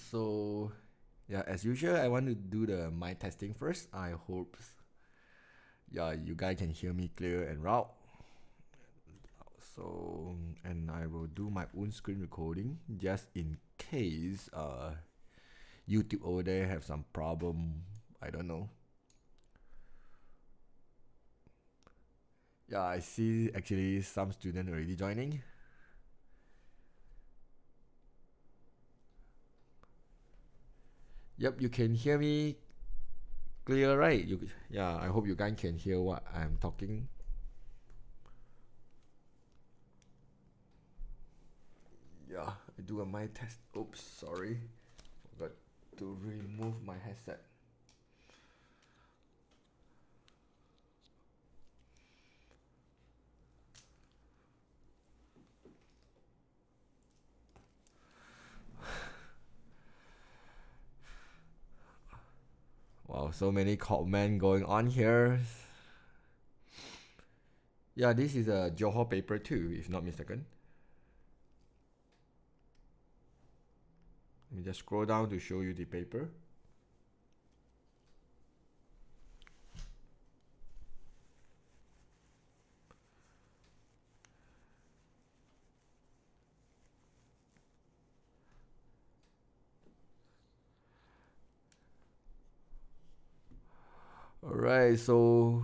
So yeah, as usual, I want to do the my testing first. I hope you guys can hear me clear and loud. So and I will do my own screen recording just in case YouTube over there have some problem. I don't know. Yeah, I see actually some student already joining. Yep, you can hear me clear, right? Yeah, I hope you guys can hear what I'm talking. Yeah, I do a mic test. Oops, sorry. Forgot to remove my headset. Wow, so many comment going on here. Yeah, this is a Johor paper too, if not mistaken. Let me just scroll down to show you the paper. Alright, so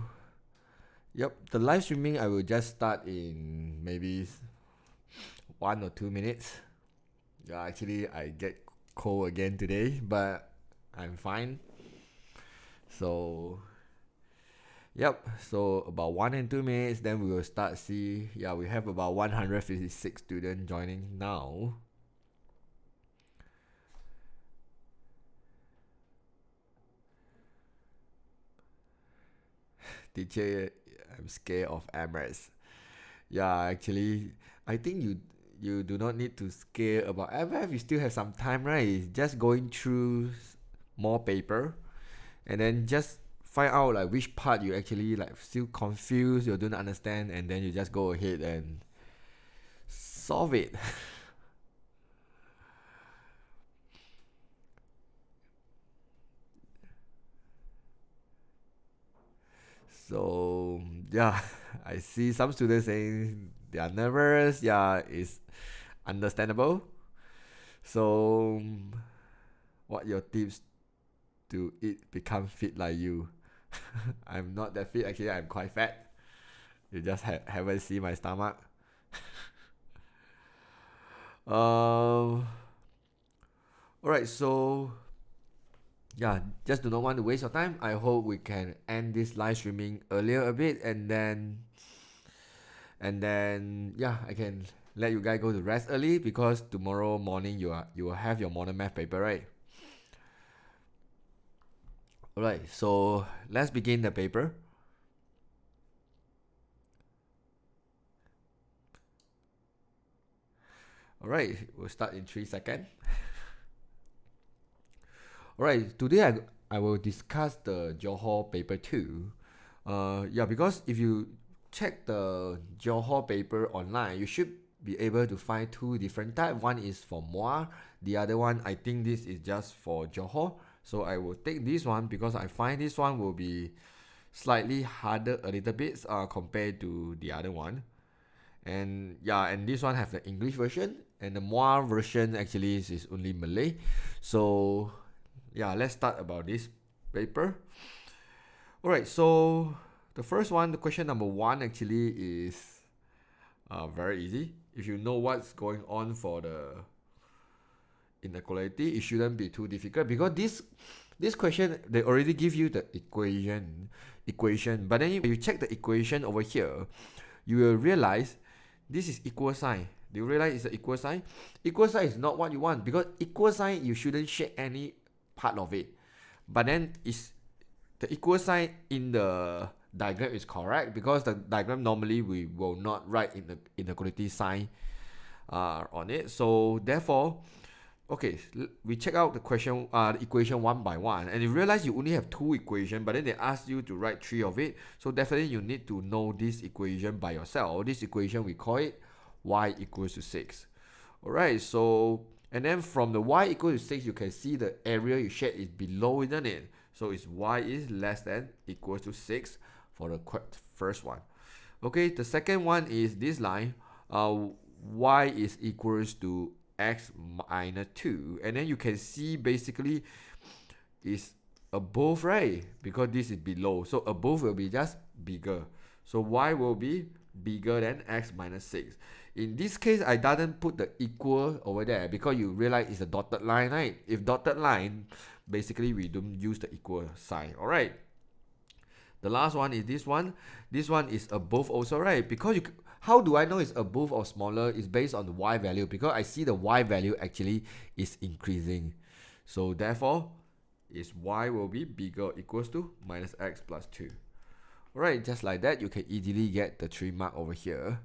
yep, the live streaming I will just start in maybe 1 or 2 minutes. Yeah, actually I get cold again today, but I'm fine. So yep, so about 1 and 2 minutes, then we will start see. Yeah, we have about 156 students joining now. Teacher, I'm scared of MRS. Yeah, actually, I think you do not need to scare about MF. You still have some time, right? It's just going through more paper, and then just find out like which part you actually like still confused, you don't understand, and then you just go ahead and solve it. So yeah, I see some students saying they are nervous. Yeah, it's understandable. So what your tips to eat become fit like you? I'm not that fit. Actually, I'm quite fat. You just haven't seen my stomach. Um. All right. So yeah, just do not want to waste your time. I hope we can end this live streaming earlier a bit, and then yeah, I can let you guys go to rest early because tomorrow morning you will have your modern math paper, right? All right. So let's begin the paper. All right. We'll start in 3 seconds. Alright, today I will discuss the Johor paper 2. Yeah, because if you check the Johor paper online, you should be able to find two different types. One is for Moa, the other one I think this is just for Johor. So I will take this one because I find this one will be slightly harder a little bit compared to the other one. And yeah, and this one have the English version, and the Moa version actually is only Malay. So yeah, let's start about this paper. All right, so the first one, the question number one actually is very easy. If you know what's going on for the inequality, it shouldn't be too difficult because this question they already give you the equation. But then if you check the equation over here, you will realize this is equal sign. Do you realize it's an equal sign? Equal sign is not what you want because equal sign you shouldn't shake any part of it. But then is the equal sign in the diagram is correct because the diagram normally we will not write in the inequality sign on it. So therefore, okay, we check out the equation one by one, and you realize you only have two equations, but then they ask you to write three of it. So definitely you need to know this equation by yourself. This equation we call it y equals to 6. All right, so And then from the y equal to 6, you can see the area you shed is below, isn't it? So it's y is less than equals to 6 for the first one. Okay, the second one is this line. Y is equals to x minus 2. And then you can see basically is above, right? Because this is below. So above will be just bigger. So y will be bigger than x minus 6. In this case, I didn't put the equal over there because you realize it's a dotted line, right? If dotted line, basically we don't use the equal sign. Alright. The last one is this one. This one is above also, right? Because how do I know it's above or smaller? It's based on the y value, because I see the y value actually is increasing. So therefore, is y will be bigger or equals to minus x plus 2. Alright, just like that, you can easily get the 3 mark over here.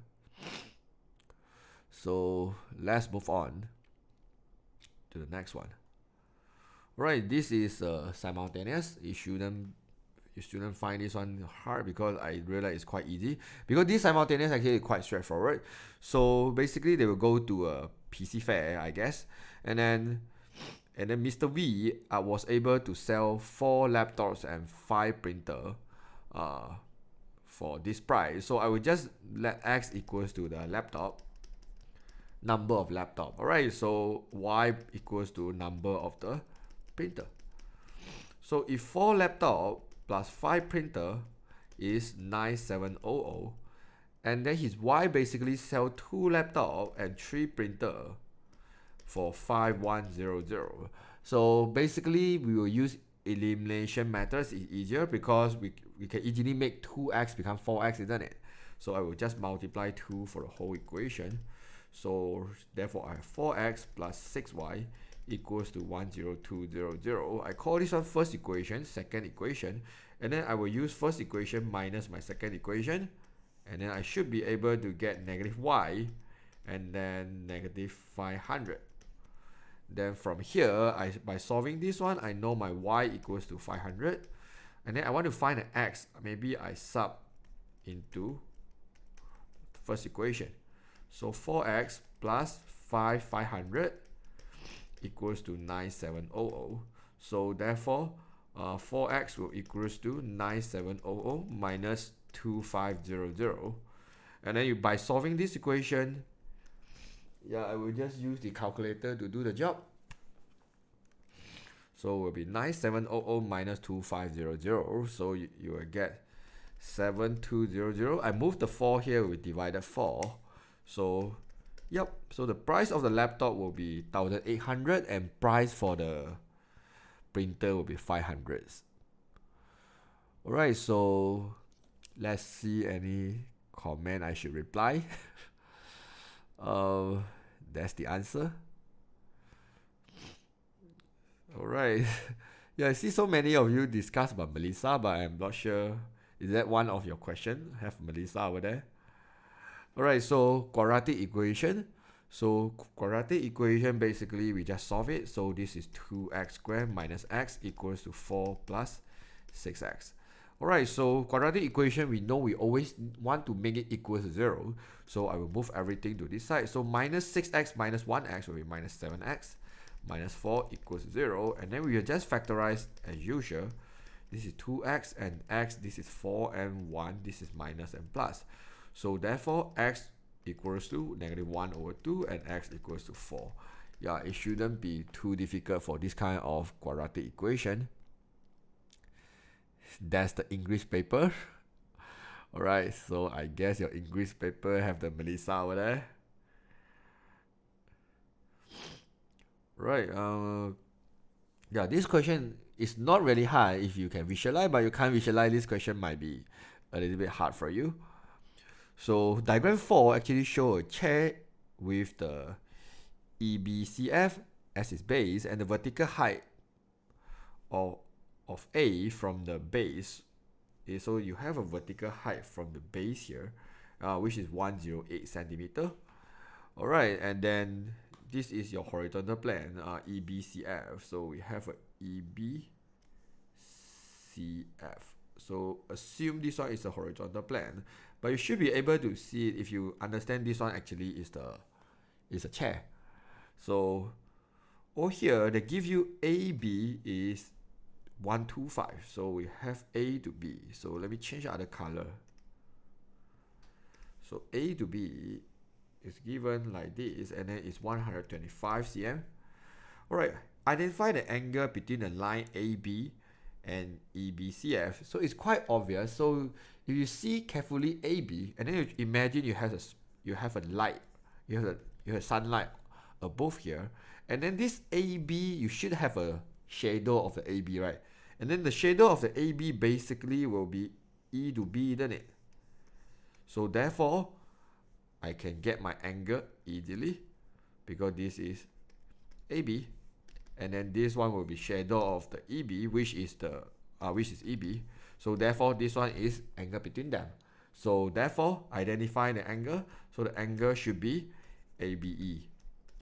So let's move on to the next one. Alright, this is simultaneous. You shouldn't find this one hard, because I realize it's quite easy. Because this simultaneous actually is quite straightforward. So basically they will go to a PC fair, I guess. And then Mr. V was able to sell 4 laptops and 5 printer for this price. So I will just let x equals to the laptop, number of laptop. Alright, so y equals to number of the printer. So if 4 laptop plus 5 printer is 9700, and then his y basically sell 2 laptop and 3 printer for 5100. So basically we will use elimination methods. It's easier because we can easily make 2x become 4x, isn't it? So I will just multiply 2 for the whole equation. So therefore I have 4x plus 6y equals to 10200. I call this one first equation, second equation, and then I will use first equation minus my second equation, and then I should be able to get negative y and then negative 500. Then from here, by solving this one, I know my y equals to 500, and then I want to find an x. Maybe I sub into first equation. So 4x plus 500 equals to 9700. So therefore, 4x will equals to 9700 minus 2500. And then by solving this equation, I will just use the calculator to do the job. So it will be 9700 minus 2500. So you will get 7200. I moved the 4 here, we divided 4. So so the price of the laptop will be 1800, and price for the printer will be 500. Alright, so let's see any comment I should reply. That's the answer. Alright. I see so many of you discuss about Melissa, but I'm not sure. Is that one of your questions? Have Melissa over there? Alright, so quadratic equation. So quadratic equation, basically we just solve it. So this is 2x squared minus x equals to 4 plus 6x. Alright, so quadratic equation, we know we always want to make it equal to 0. So I will move everything to this side. So minus 6x minus 1x will be minus 7x. Minus 4 equals 0. And then we will just factorize as usual. This is 2x and x, this is 4 and 1, this is minus and plus. So therefore x equals to negative 1 over 2 and x equals to 4. It shouldn't be too difficult for this kind of quadratic equation. That's the English paper. Alright, so I guess your English paper have the Melissa over there. Right, this question is not really hard if you can visualize, but you can't visualize, this question might be a little bit hard for you. So diagram 4 actually show a chair with the EBCF as its base and the vertical height of A from the base. So you have a vertical height from the base here, which is 108 centimeter. Alright, and then this is your horizontal plane, EBCF. So we have a EBCF. So assume this one is a horizontal plane, but you should be able to see it if you understand this one actually is a chair. So Or here, they give you AB is 125. So we have A to B. So let me change the other color. So A to B is given like this, and then it's 125 cm. Alright, identify the angle between the line AB and EBCF. So it's quite obvious. So if you see carefully AB, and then you imagine you have a light, you have sunlight above here, and then this AB, you should have a shadow of the AB, right? And then the shadow of the AB basically will be E to B, isn't it? So therefore, I can get my angle easily because this is AB, and then this one will be shadow of the EB, which is EB. So therefore, this one is angle between them. So therefore, identify the angle. So the angle should be ABE,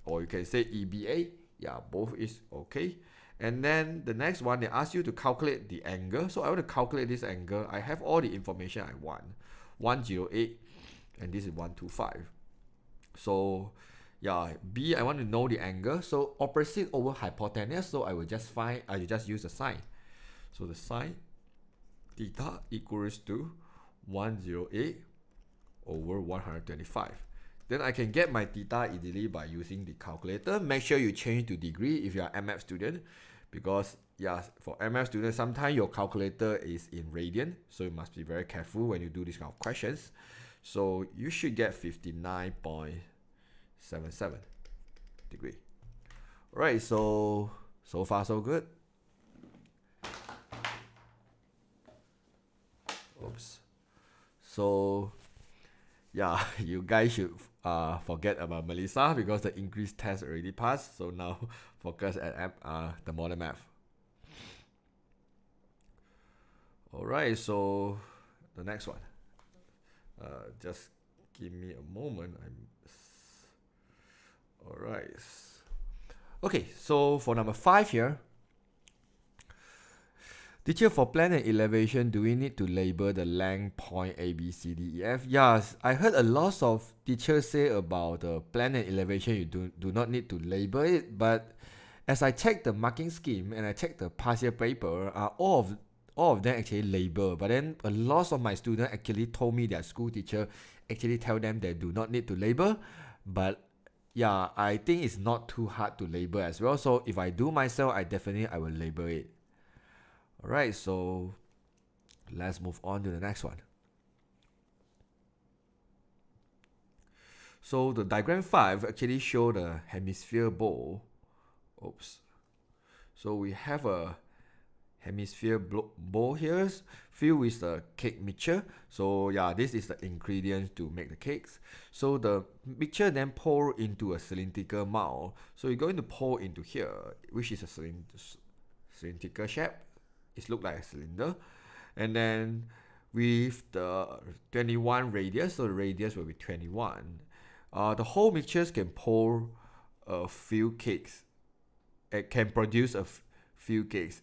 or you can say EBA. Yeah, both is okay. And then the next one, they ask you to calculate the angle. So I want to calculate this angle. I have all the information I want. 108, and this is 125. So yeah, B, I want to know the angle. So opposite over hypotenuse. So I will just use the sine. So the sine theta equals to 108 over 125. Then I can get my theta easily by using the calculator. Make sure you change to degree if you are MF student, because yeah, for MF students, sometimes your calculator is in radian, so you must be very careful when you do this kind of questions. So you should get 59.77 degree. Alright, so far so good. Oops. So yeah, you guys should forget about Melissa because the English test already passed. So now focus at the modern math. Alright, so the next one. Just give me a moment. Alright. Okay, so for number 5 here. Teacher, for plan and elevation, do we need to label the length point A, B, C, D, E, F? Yes, I heard a lot of teachers say about the plan and elevation, you do not need to label it. But as I check the marking scheme and I check the past year paper, all of them actually label. But then a lot of my students actually told me their school teacher actually tell them they do not need to label. But yeah, I think it's not too hard to label as well. So if I do myself, I will label it. Alright, so let's move on to the next one. So the diagram 5 actually show the hemisphere bowl. Oops. So we have a hemisphere bowl here filled with the cake mixture. So yeah, this is the ingredients to make the cakes. So the mixture then pour into a cylindrical mold. So you're going to pour into here, which is a cylindrical shape. It looks like a cylinder, and then with the 21 radius, so the radius will be 21. The whole mixtures can pour a few cakes. It can produce a few cakes.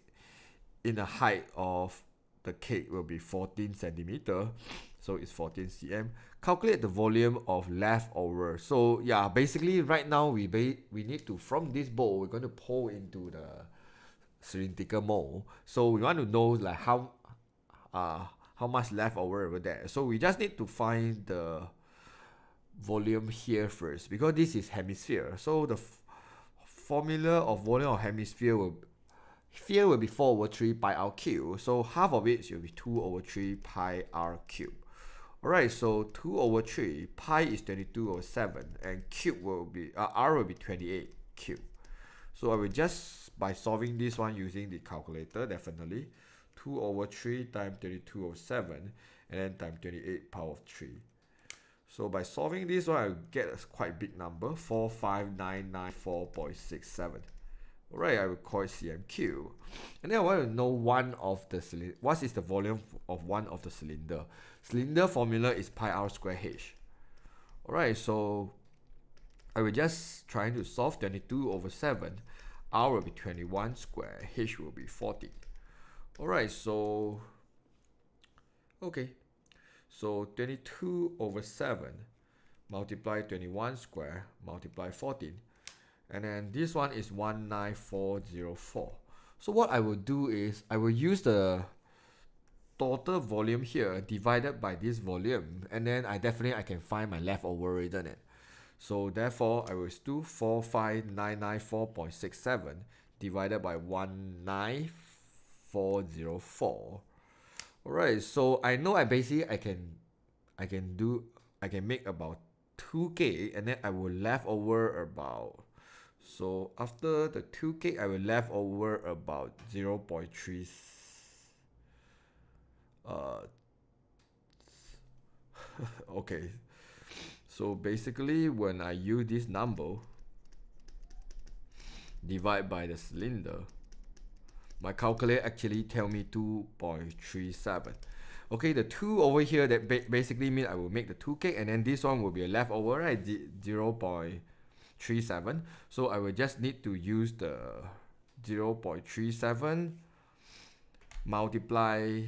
In the height of the cake will be 14 centimeter, so it's 14 cm. Calculate the volume of leftover. So yeah, basically right now we need to, from this bowl, we're going to pour into the cylindrical mold. So we want to know like how much left over there. So we just need to find the volume here first, because this is hemisphere. So the formula of volume of hemisphere will be 4 over 3 pi r cube. So half of it should be 2 over 3 pi r cube. Alright, so 2 over 3, pi is 22 over 7, and cube will be r will be 28 cube. So I will just, by solving this one using the calculator, definitely 2 over 3 times 32 over 7, and then times 28 power of 3. So by solving this one, I will get a quite big number, 45994.67. Alright, I will call it cm3. And then I want to know what is the volume of one of the cylinder. Cylinder formula is pi r square h. Alright, so I will just try to solve 22 over 7. R will be 21 square, H will be 40. Alright, so okay. So 22 over 7 multiply 21 square multiply 14. And then this one is 19404. So what I will do is I will use the total volume here divided by this volume, and then I can find my leftover, isn't it? So therefore I will do 45994.67 divided by 19404. Alright, so I know I basically I can make about 2k, and then I will left over about, so after the 2k I will left over about 0.3 okay, so basically when I use this number divide by the cylinder, my calculator actually tell me 2.37. Okay, the 2 over here, that basically means I will make the 2k, and then this one will be a leftover, right? 0.37. So I will just need to use the 0.37 multiply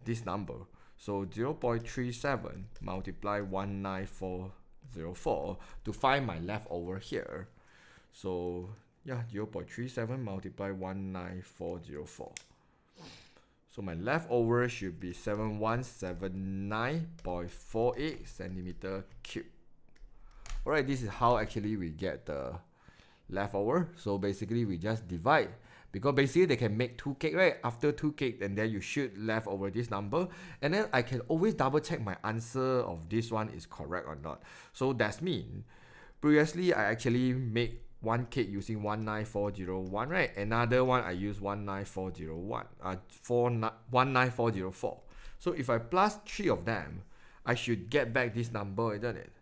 this number. So 0.37 multiply 19404 to find my leftover here. So yeah, 0.37 multiply 19404. So my leftover should be 7179.48 centimeter cube. Alright, this is how actually we get the leftover. So basically we just divide, because basically they can make 2 cake, right? After 2 cake, and then you should left over this number, and then I can always double check my answer of this one is correct or not. So that's mean previously I actually make one cake using 19401, right? Another one I use 19401, 19404. So if I plus 3 of them, I should get back this number, isn't it?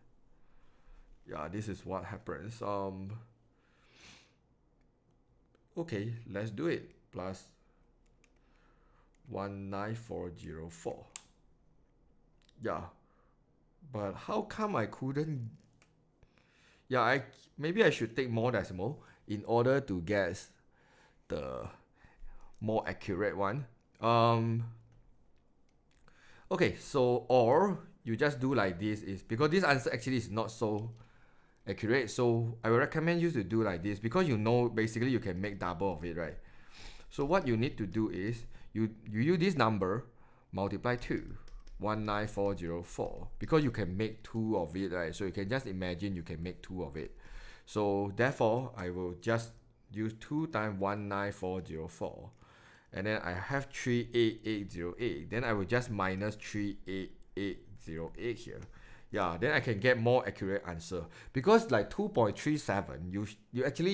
Yeah, this is what happens. Okay, let's do it. Plus 19404. Yeah, but how come I couldn't? Yeah, maybe I should take more decimal in order to guess the more accurate one. Okay, so or you just do like this, is because this answer actually is not so accurate, so I will recommend you to do like this, because you know basically you can make double of it, right? So what you need to do is you use this number multiply 2, 19404, because you can make 2 of it, right? So you can just imagine you can make 2 of it. So therefore I will just use 2 times 19404, and then I have 38808, then I will just minus 38808 here. Yeah, then I can get more accurate answer, because like 2.37 you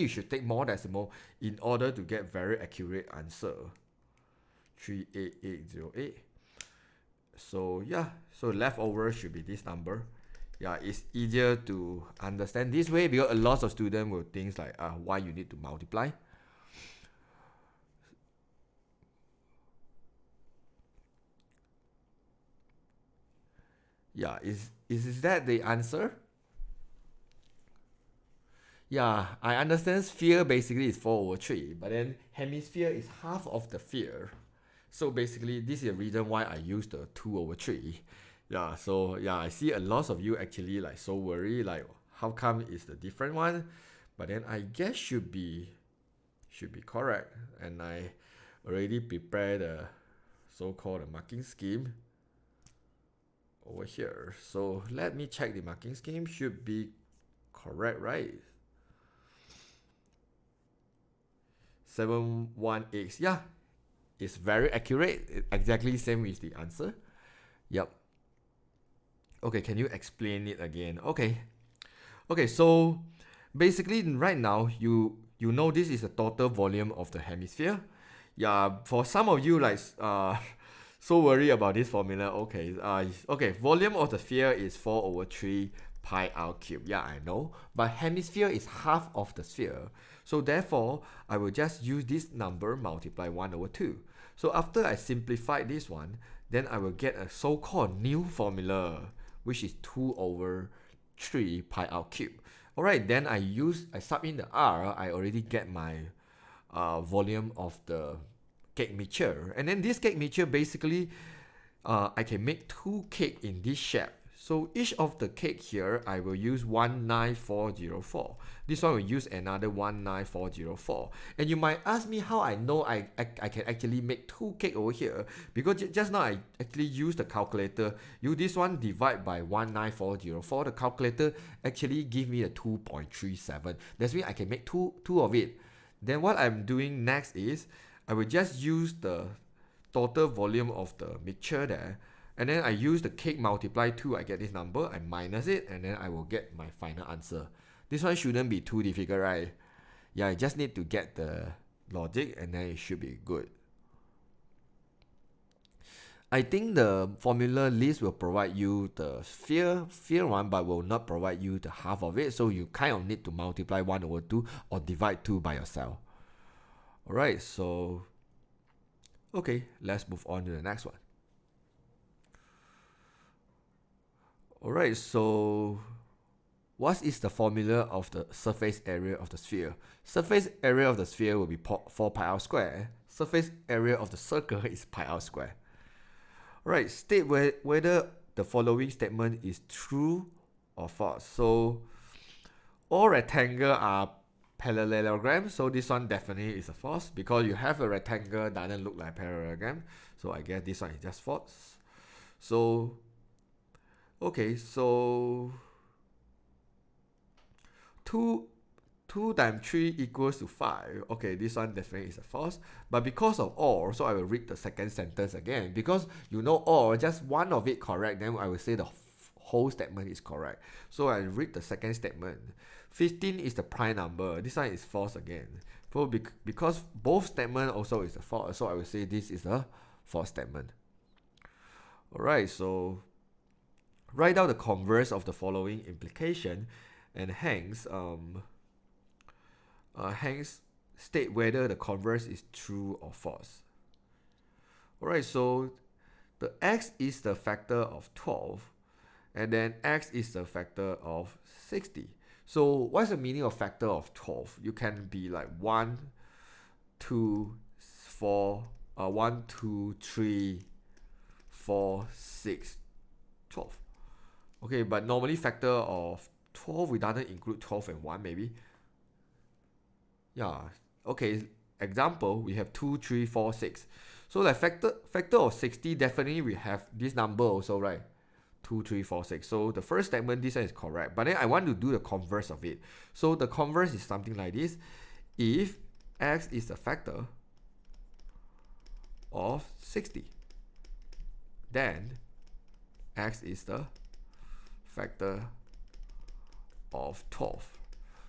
should take more decimal in order to get very accurate answer. 38808. So yeah, so leftover should be this number. Yeah, it's easier to understand this way, because a lot of students will think like why you need to multiply. Yeah, is that the answer? Yeah, I understand sphere basically is 4 over 3, but then hemisphere is half of the sphere. So basically this is the reason why I use the 2 over 3. Yeah, so yeah, I see a lot of you actually like so worried, like how come is the different one? But then I guess should be correct, and I already prepared the so-called marking scheme over here. So let me check the marking scheme. Should be correct, right? 718. Yeah, it's very accurate. Exactly same with the answer. Yep. Okay, can you explain it again? Okay. Okay, so basically right now you know this is the total volume of the hemisphere. Yeah, for some of you like so worried about this formula. Okay, okay, volume of the sphere is 4 over 3 pi r cube. Yeah, I know, but hemisphere is half of the sphere. So therefore, I will just use this number multiply 1 over 2. So after I simplify this one, then I will get a so-called new formula, which is 2 over 3 pi r cube. Alright, then I sub in the r, I already get my volume of the cake mixture. And then this cake mixture basically, I can make 2 cake in this shape. So each of the cake here, I will use 19404. This one will use another 19404. And you might ask me how I know I can actually make two cake over here. Because just now I actually used the calculator. Use this one divide by 19404. The calculator actually give me a 2.37. That means I can make two of it. Then what I'm doing next is, I will just use the total volume of the mixture there. And then I use the cake multiply 2, I get this number, I minus it, and then I will get my final answer. This one shouldn't be too difficult, right? Yeah, I just need to get the logic and then it should be good. I think the formula list will provide you the sphere one, but will not provide you the half of it. So you kind of need to multiply 1 over 2 or divide 2 by yourself. Alright, so okay, let's move on to the next one. Alright, so what is the formula of the surface area of the sphere? Surface area of the sphere will be 4 pi r squared. Surface area of the circle is pi r squared. Alright, state whether the following statement is true or false. So all rectangles are parallelogram, so this one definitely is a false because you have a rectangle doesn't look like parallelogram. So I guess this one is just false. So okay, so 2 times 3 equals to 5. Okay, this one definitely is a false. But because of or, so I will read the second sentence again. Because you know or, just one of it correct, then I will say the whole statement is correct. So I read the second statement. 15 is the prime number. This one is false again. So because both statement also is a false, so I will say this is a false statement. Alright, so write down the converse of the following implication, and hence state whether the converse is true or false. Alright, so the x is the factor of 12, and then x is the factor of 60. So what's the meaning of factor of 12? You can be like 1, 2, 4, 1, 2, 3, 4, 6, 12. Okay, but normally factor of 12, we doesn't include 12 and 1 maybe. Yeah, okay, example, we have 2, 3, 4, 6. So like factor of 60, definitely we have this number also, right? 2, 3, 4, 6. So the first statement, this one is correct. But then I want to do the converse of it. So the converse is something like this. If x is a factor of 60, then x is the factor of 12.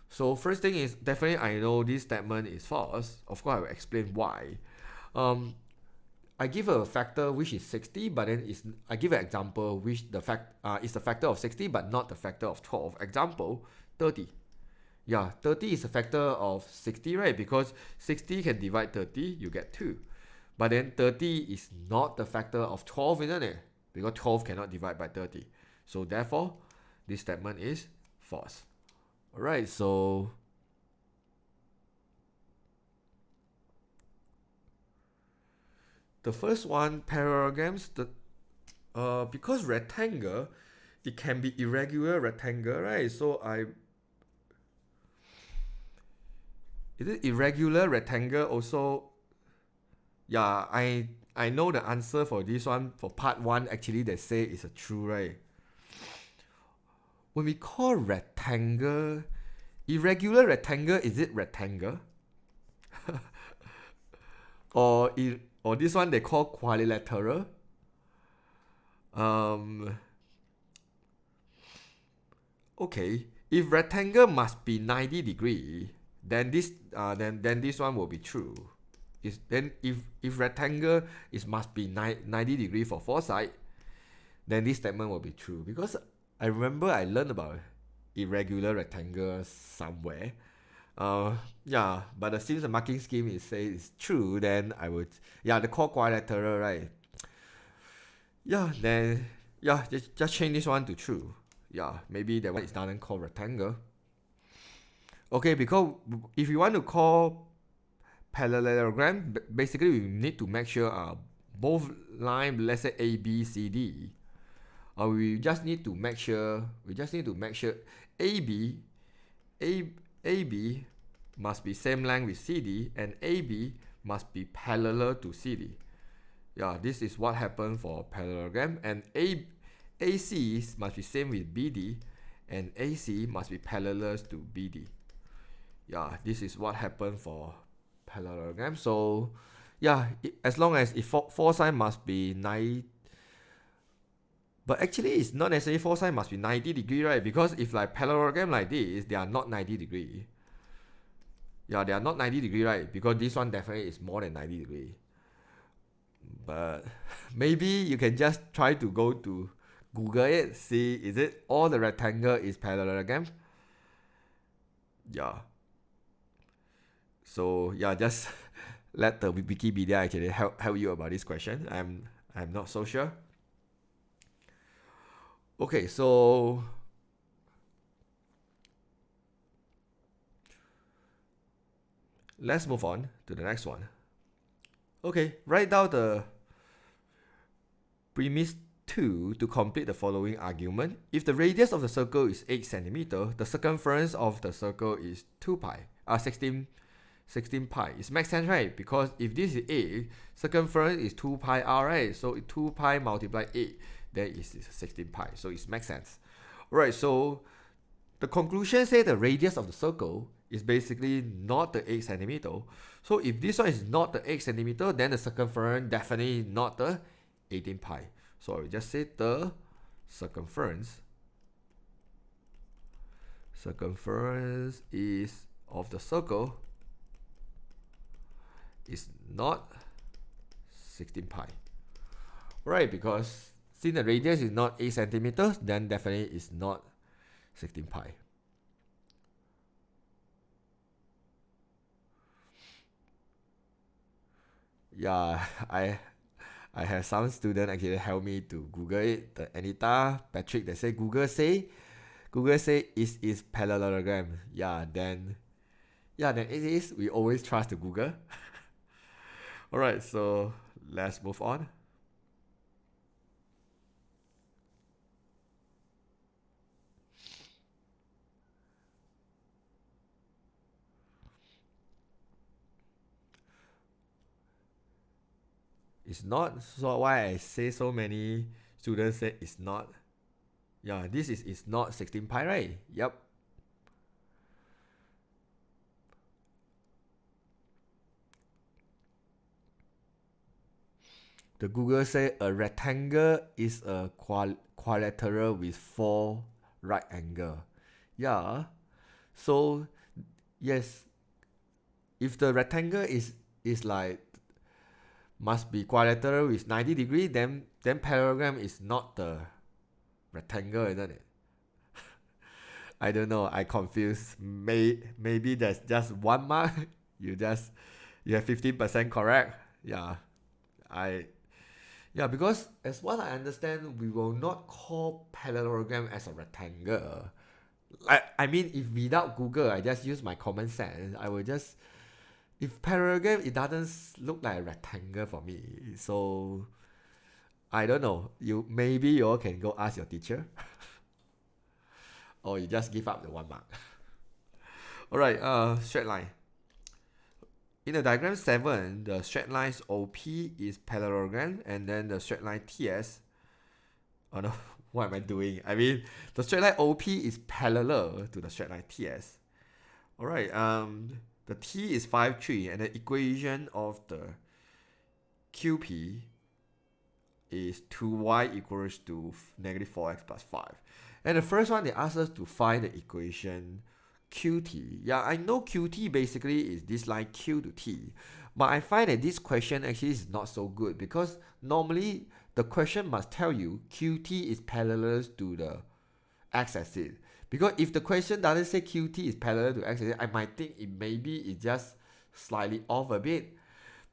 So first thing is, definitely I know this statement is false. Of course, I will explain why. I give a factor which is 60, but then I give an example which is the factor of 60 but not the factor of 12. Example, 30. Yeah, 30 is a factor of 60, right? Because 60 can divide 30, you get 2. But then 30 is not the factor of 12, isn't it? Because 12 cannot divide by 30. So therefore, this statement is false. Alright, so the first one, parallelograms, because rectangle, it can be irregular rectangle, right? So is it irregular rectangle also? Yeah, I know the answer for this one. For part 1, actually they say it's a true, right? When we call rectangle, irregular rectangle, is it rectangle? or this one they call quadrilateral. Okay, if rectangle must be 90 degree, then this one will be true. Then if rectangle must be 90 degree for 4 sides, then this statement will be true. Because I remember I learned about irregular rectangle somewhere. Yeah, but since the marking scheme says it's true, then I would, yeah, the call quadrilateral, right? Yeah, then yeah, just change this one to true. Yeah, maybe that one is doesn't call rectangle. Okay, because if you want to call parallelogram, basically we need to make sure both line, let's say A, B, C, D, we just need to make sure AB A, AB must be same length with CD, and AB must be parallel to CD. Yeah, this is what happened for parallelogram. And AC must be same with BD, and AC must be parallel to BD. Yeah, this is what happened for parallelogram. So yeah, as long as if four side must be 90, but actually it's not necessarily four side must be 90 degree, right? Because if like parallelogram like this, they are not 90 degree. Yeah, they are not 90 degree, right? Because this one definitely is more than 90 degree. But maybe you can just try to go to Google it, see is it all the rectangle is parallelogram. Yeah. So yeah, just let the Wikipedia actually help you about this question. I'm not so sure. Okay, so let's move on to the next one. Okay, write down the premise 2 to complete the following argument. If the radius of the circle is 8 cm, the circumference of the circle is 2 pi, 16 pi. It makes sense, right? Because if this is 8, circumference is 2 pi r, right? So 2 pi multiplied 8, then it's 16 pi. So it makes sense. Alright, so the conclusion says the radius of the circle is basically not the 8 cm. So if this one is not the 8 cm, then the circumference definitely not the 18 pi. So I will just say the circumference is of the circle is not 16 pi. Right, because since the radius is not 8 centimeters, then definitely it's not 16 pi. Yeah, I have some student actually help me to Google it. The Anita, Patrick, they say Google say is parallelogram. Then it is. We always trust the Google. Alright, so let's move on. It's not. So why I say so many students say it's not. Yeah, this is not 16 pi, right? Yep. The Google say a rectangle is a quadrilateral with 4 right angle. Yeah. So yes, if the rectangle is like must be quadrilateral with 90 degree, then parallelogram is not the rectangle, isn't it? I don't know. I confused. Maybe there's just one mark. You have 15% correct. Yeah. I because as what I understand, we will not call parallelogram as a rectangle. I mean, if without Google, I just use my common sense. I will just, if parallelogram, it doesn't look like a rectangle for me. So I don't know. Maybe you all can go ask your teacher, or you just give up the 1 mark. All right. Straight line. In the diagram 7, the straight lines OP is parallelogram, and then the straight line TS. Oh no, what am I doing? I mean, the straight line OP is parallel to the straight line TS. Alright, the T is 5, 3, and the equation of the QP is 2y equals to negative 4x plus 5. And the first one, they ask us to find the equation QT. Yeah, I know QT basically is this line Q to T. But I find that this question actually is not so good because normally the question must tell you QT is parallel to the x-axis. Because if the question doesn't say QT is parallel to x-axis, I might think it's just slightly off a bit.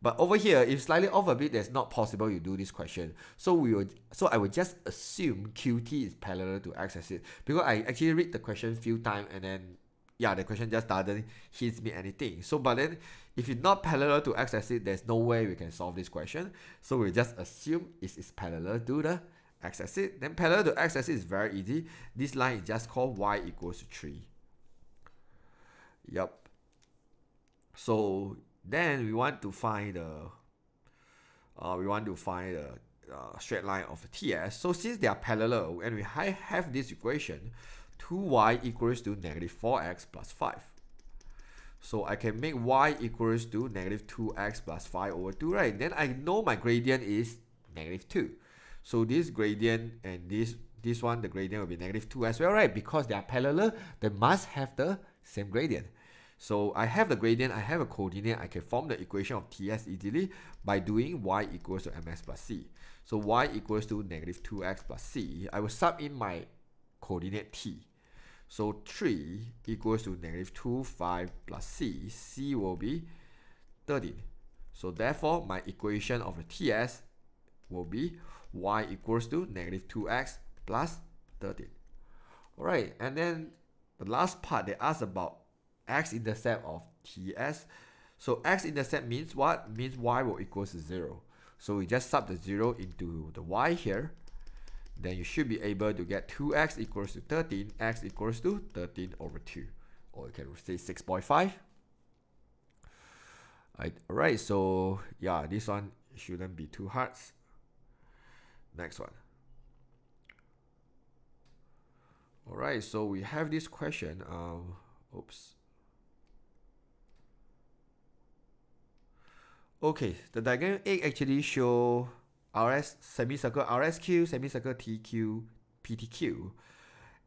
But over here, if slightly off a bit, that's not possible you do this question. So I would just assume QT is parallel to x-axis because I actually read the question few times and then the question just doesn't hit me anything. So but then if it's not parallel to x-axis, there's no way we can solve this question. So we just assume it's parallel to the x-axis. Then parallel to x-axis is very easy. This line is just called y equals to 3. Yep. So then we want to find the straight line of the TS. So since they are parallel and we have this equation, 2y equals to negative 4x plus 5. So I can make y equals to negative 2x plus 5 over 2, right? Then I know my gradient is negative 2. So this gradient and this one, the gradient will be negative 2 as well, right? Because they are parallel, they must have the same gradient. So I have the gradient, I have a coordinate, I can form the equation of TS easily by doing y equals to mx plus c. So y equals to negative 2x plus c. I will sub in my coordinate t. So 3 equals to negative 2, 5 plus c. C will be 13. So therefore, my equation of the TS will be y equals to negative 2x plus 13. Alright, and then the last part, they ask about x-intercept of TS. So x-intercept means what? Means y will equal to 0. So we just sub the 0 into the y here. Then you should be able to get 2x equals to 13, x equals to 13 over 2. Or you can say 6.5. Alright, so yeah, this one shouldn't be too hard. Next one. Alright, so we have this question. Oops. Okay, the diagram A actually show RS semicircle RSQ, semicircle TQ, PTQ.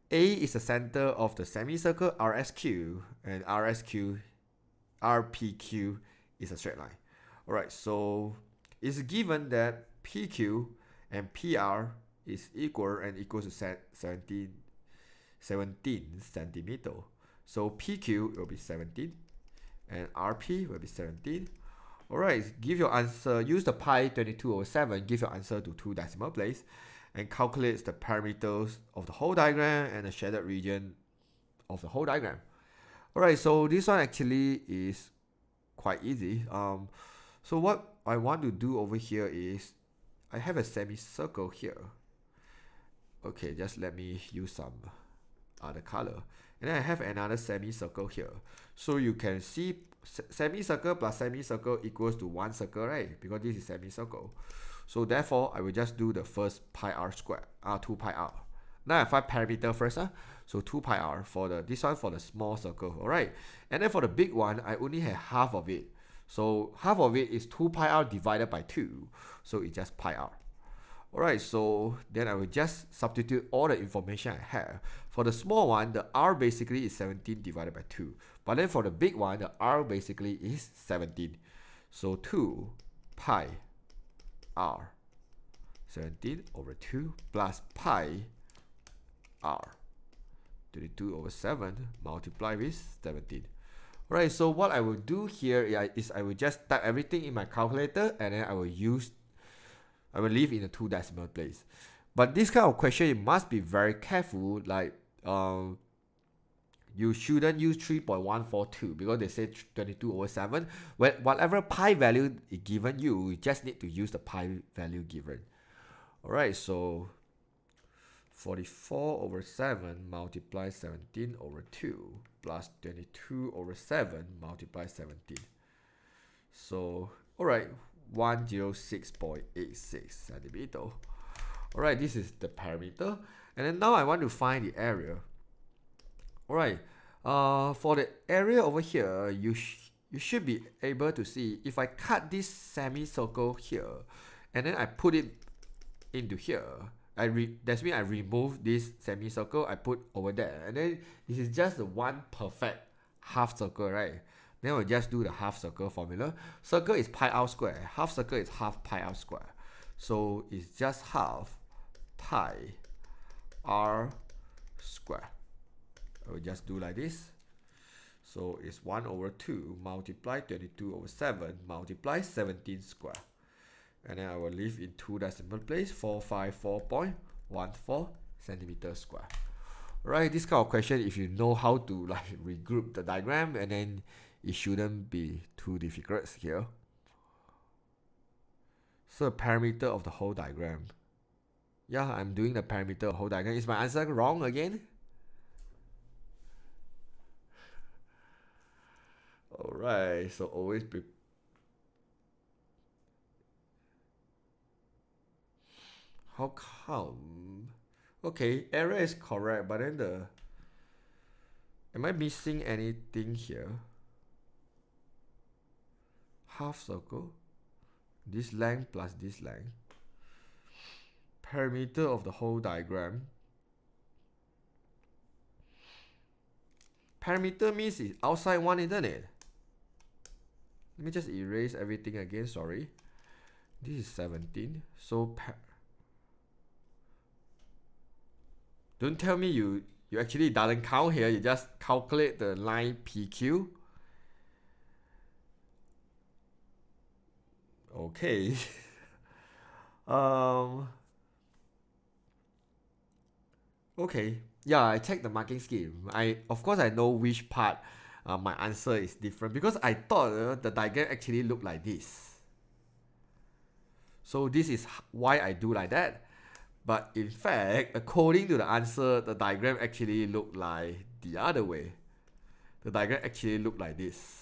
A is the center of the semicircle RSQ, and RPQ is a straight line. Alright, so it's given that PQ and PR is equal and equals to 17 centimeter. So PQ will be 17 and RP will be 17. Alright, give your answer, use the pi 22 over 7, give your answer to 2 decimal places, and calculate the parameters of the whole diagram and the shaded region of the whole diagram. Alright, so this one actually is quite easy. So what I want to do over here is, I have a semicircle here. Okay, just let me use some other color. And then I have another semicircle here. So you can see semicircle plus semicircle equals to one circle, right? Because this is semicircle. So therefore, I will just do the first pi r squared, 2 pi r. Now I find parameter first. So 2 pi r for this one for the small circle, alright? And then for the big one, I only have half of it. So half of it is 2 pi r divided by 2. So it's just pi r. Alright, so then I will just substitute all the information I have. For the small one, the r basically is 17 divided by 2. But then for the big one, the r basically is 17. So 2 pi r 17 over 2 plus pi r 22 over 7 multiplied with 17. Alright, so what I will do here is I will just type everything in my calculator, and then I will leave in the 2 decimal place. But this kind of question, you must be very careful. Like you shouldn't use 3.142 because they say 22 over 7. Whatever pi value is given you just need to use the pi value given. Alright, so 44 over 7 multiply 17 over 2 plus 22 over 7 multiply 17. So, alright, 106.86 centimeter. Alright, this is the parameter. And then now I want to find the area. Alright, for the area over here, you should be able to see if I cut this semicircle here and then I put it into here. That's mean I remove this semicircle, I put over there, and then this is just the one perfect half circle, right? Then we'll just do the half circle formula. Circle is pi r squared, half circle is half pi r squared. So it's just half pi r squared. I will just do like this. So it's 1 over 2 multiply 22 over 7 multiply 17 square. And then I will leave in 2 decimal place, 454.14 centimeter square. Right, this kind of question, if you know how to like regroup the diagram, and then it shouldn't be too difficult here. So the parameter of the whole diagram Yeah, I'm doing the parameter of whole diagram. Is my answer wrong again? Alright, so always be... How come? Okay, error is correct, but then the... Am I missing anything here? Half circle. This length plus this length. Perimeter of the whole diagram. Perimeter means it's outside one, isn't it? Let me just erase everything again, sorry. This is 17. So don't tell me you actually doesn't count here, you just calculate the line PQ. Okay. Okay. Yeah, I checked the marking scheme. Of course I know which part my answer is different because I thought the diagram actually looked like this. So this is why I do like that. But in fact, according to the answer, the diagram actually looked like the other way. The diagram actually looked like this.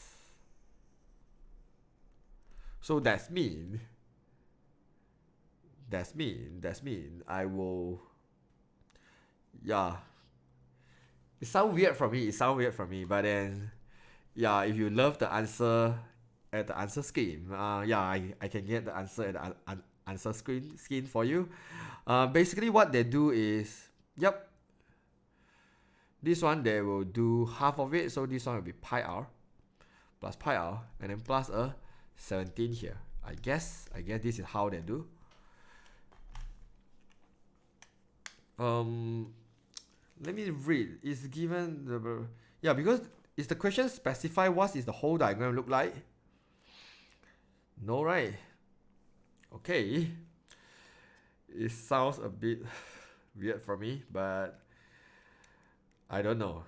So that's mean I will, yeah. It sounds weird for me, but then, yeah, if you love the answer at the answer scheme, yeah, I can get the answer at the answer scheme for you. Basically what they do is, yep, this one they will do half of it, so this one will be pi r plus pi r and then plus a 17 here. I guess this is how they do. Let me read. It's given the, yeah, because is the question specify what is the whole diagram look like? No, right? Okay. It sounds a bit weird for me, but I don't know.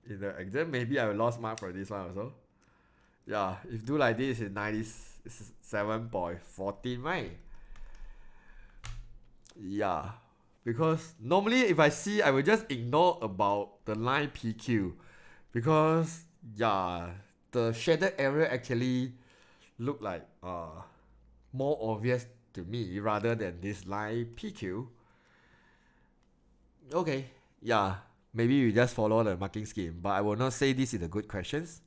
In the exam, maybe I will lost mark for this one also. Yeah, if do like this, it's 97.14, right? Yeah, because normally if I see, I will just ignore about the line PQ, because yeah, the shaded area actually look like more obvious to me rather than this line PQ. Okay, yeah, maybe you just follow the marking scheme, but I will not say this is a good questions.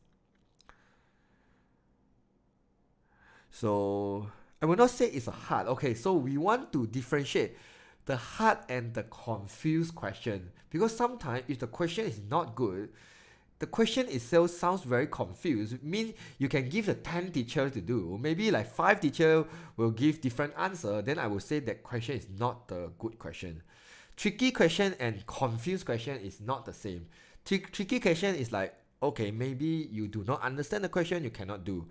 So I will not say it's a hard. Okay, so we want to differentiate the hard and the confused question, because sometimes if the question is not good, the question itself sounds very confused. It means you can give the 10 teacher to do. Maybe like 5 teacher will give different answer. Then I will say that question is not the good question. Tricky question and confused question is not the same. Tricky question is like, okay, maybe you do not understand the question, you cannot do.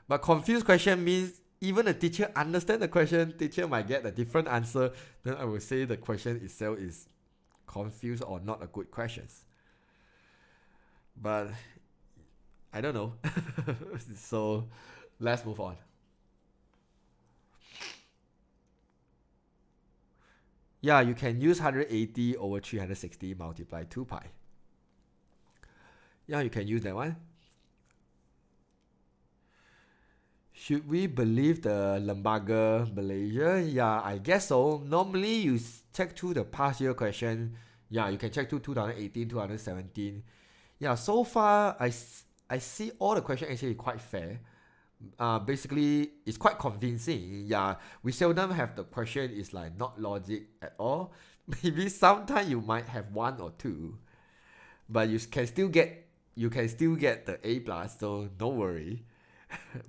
But confused question means even a teacher understand the question, teacher might get a different answer. Then I will say the question itself is confused or not a good question. But I don't know. So let's move on. Yeah, you can use 180 over 360 multiply 2 pi. Yeah, you can use that one. Should we believe the Lembaga Malaysia? Yeah, I guess so. Normally you check to the past year question. Yeah, you can check to 2018, 2017. Yeah, so far I see all the questions actually quite fair. Basically it's quite convincing. Yeah, we seldom have the question is like not logic at all. Maybe sometimes you might have one or two, but you can still get the A plus, so don't worry.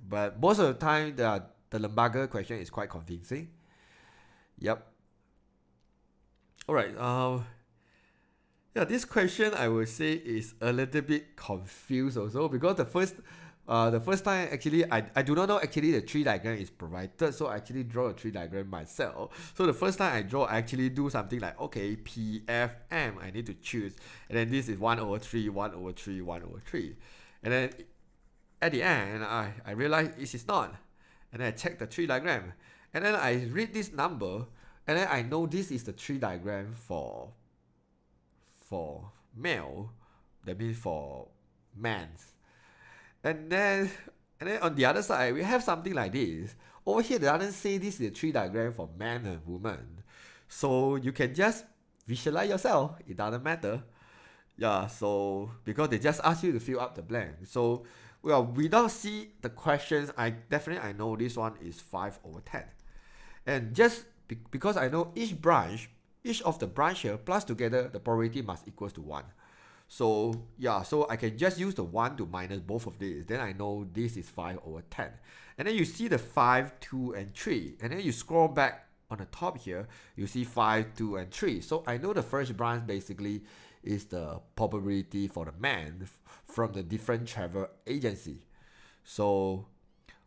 But most of the time the Lembaga question is quite convincing. Yep. Alright, yeah, this question I would say is a little bit confused also, because the first time actually I do not know actually the tree diagram is provided, so I actually draw a tree diagram myself. So the first time I draw, I actually do something like, okay, PFM, I need to choose, and then this is 1 over 3, 1 over 3, 1 over 3, and then at the end I realize this is not, and then I check the tree diagram, and then I read this number. And then I know this is the tree diagram for male, that means for man's. And then on the other side, we have something like this. Over here, they doesn't say this is a tree diagram for man and woman. So you can just visualize yourself. It doesn't matter. Yeah, so because they just ask you to fill up the blank. So well, without see the questions, I know this one is 5/10. And just because I know each of the branch here plus together, the probability must equals to 1. So yeah, so I can just use the 1 to minus both of these. Then I know this is 5/10. And then you see the 5, 2, and 3. And then you scroll back on the top here, you see 5, 2, and 3. So I know the first branch basically is the probability for the man from the different travel agency. So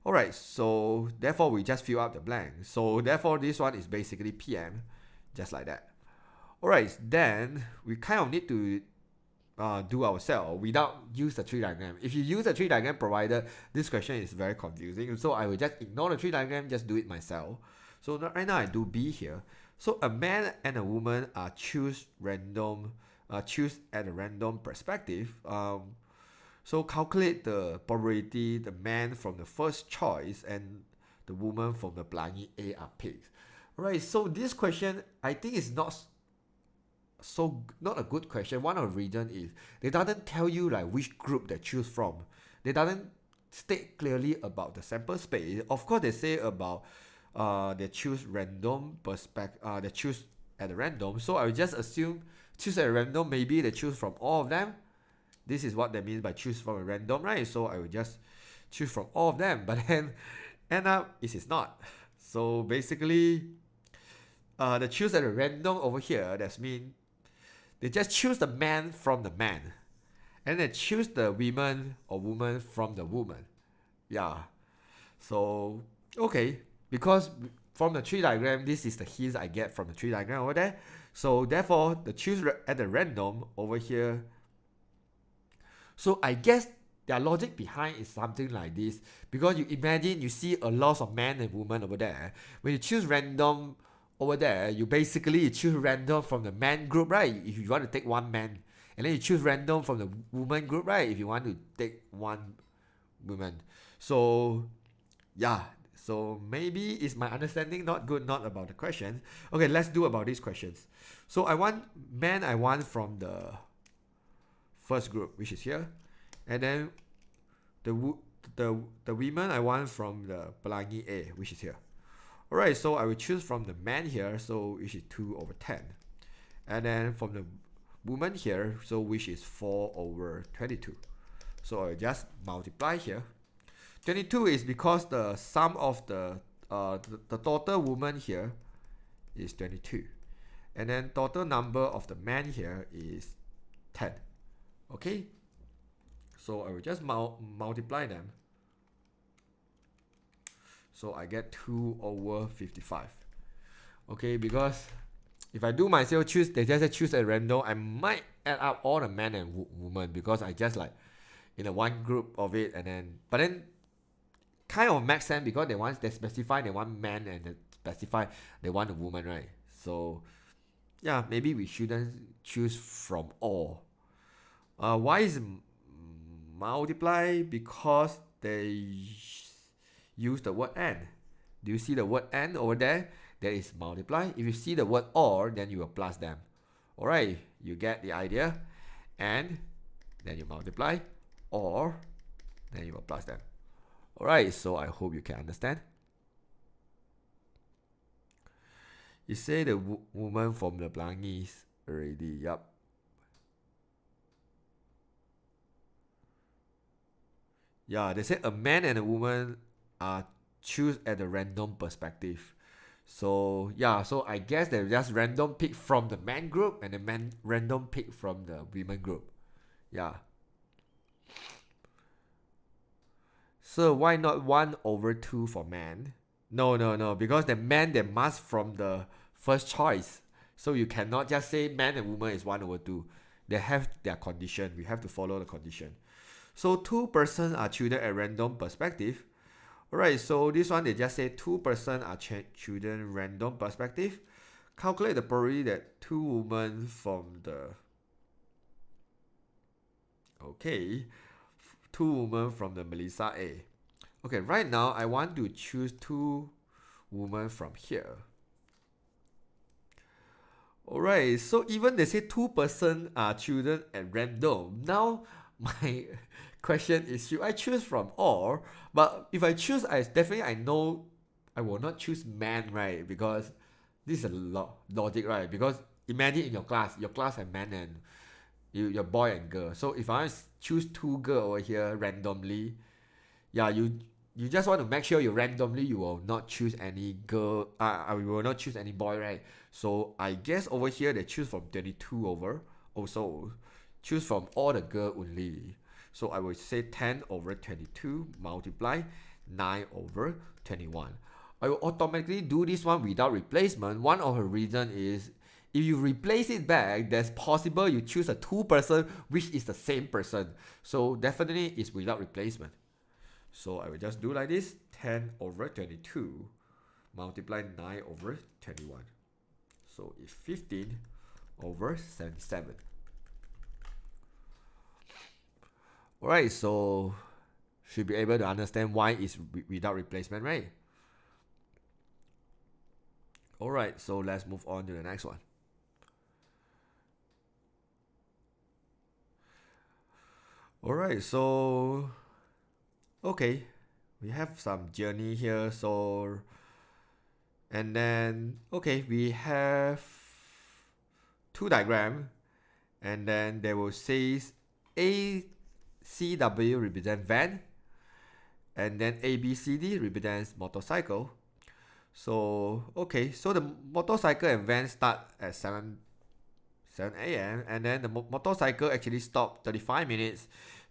alright, so therefore we just fill out the blank. So therefore this one is basically PM, just like that. Alright, then we kind of need to do ourselves without use the tree diagram. If you use the tree diagram provided, this question is very confusing. So I will just ignore the tree diagram, just do it myself. So right now I do B here. So a man and a woman are choose at a random perspective. So calculate the probability the man from the first choice and the woman from the Pelangi A are picked. Alright, so this question I think is not a good question. One of the reasons is they doesn't tell you like which group they choose from. They doesn't state clearly about the sample space. Of course, they say about they choose they choose at random. So I will just assume choose at random. Maybe they choose from all of them. This is what that means by choose from a random, right? So I will just choose from all of them. But then end up it is not. So basically, the choose at a random over here, that means they just choose the man from the man. And they choose the women or woman from the woman. Yeah. So, okay. Because from the tree diagram, this is the hints I get from the tree diagram over there. So, therefore, the choose at the random over here. So, I guess their logic behind is something like this. Because you imagine you see a lot of man and woman over there. When you choose random over there, you basically choose random from the man group, right? If you want to take one man. And then you choose random from the woman group, right? If you want to take one woman. So, yeah. So, maybe is my understanding not good, not about the questions. Okay, let's do about these questions. So, I want from the first group, which is here. And then the women I want from the Pelangi A, which is here. Alright, so I will choose from the man here, so which is 2/10. And then from the woman here, so which is 4/22. So I just multiply here. 22 is because the sum of the total woman here is 22. And then total number of the man here is 10. Okay? So I will just multiply them. So I get 2/55. Okay, because if I do myself choose, they just choose at random, I might add up all the men and women because I just like in a one group of it, and then but then kind of makes sense because they specify they want man and they specify they want a woman, right? So yeah, maybe we shouldn't choose from all. Why is multiply? Because they use the word and. Do you see the word and over there? That is multiply. If you see the word or, then you will plus them. Alright, you get the idea. And then you multiply, or then you will plus them. Alright, so I hope you can understand. You say the woman from the Pelangis already. Yup. Yeah, they say a man and a woman are choose at a random perspective. So yeah, so I guess they just random pick from the man group and the random pick from the women group. Yeah. So why not 1/2 for man? No, because the man they must from the first choice. So you cannot just say man and woman is 1/2. They have their condition. We have to follow the condition. So 2 persons are chosen at random perspective. Alright, so this one they just say 2 persons are chosen random perspective. calculate the probability that two women from the Melissa A. Okay, right now I want to choose two women from here. Alright, so even they say two person are chosen at random. Now my question is, should I choose from all? But if I choose, I know I will not choose man, right? Because this is a logic, right? Because imagine in your class have man and your boy and girl. So if I choose two girl over here randomly, yeah, you just want to make sure you will not choose any girl. We will not choose any boy, right? So I guess over here they choose from 22 over. Also, choose from all the girl only. So I will say 10 over 22 multiply 9 over 21. I will automatically do this one without replacement. One of the reason is if you replace it back, there's possible you choose a two person which is the same person. So definitely it's without replacement. So I will just do like this, 10 over 22 multiply 9 over 21. So it's 15 over 77. Alright, so should be able to understand why it's without replacement, right? Alright, so let's move on to the next one. Alright, so okay, we have some journey here. So and then okay, we have two diagram, and then they will say ACW represent van, and then ABCD represents motorcycle. So okay, so the motorcycle and van start at 7 a.m. and then the motorcycle actually stopped 35 minutes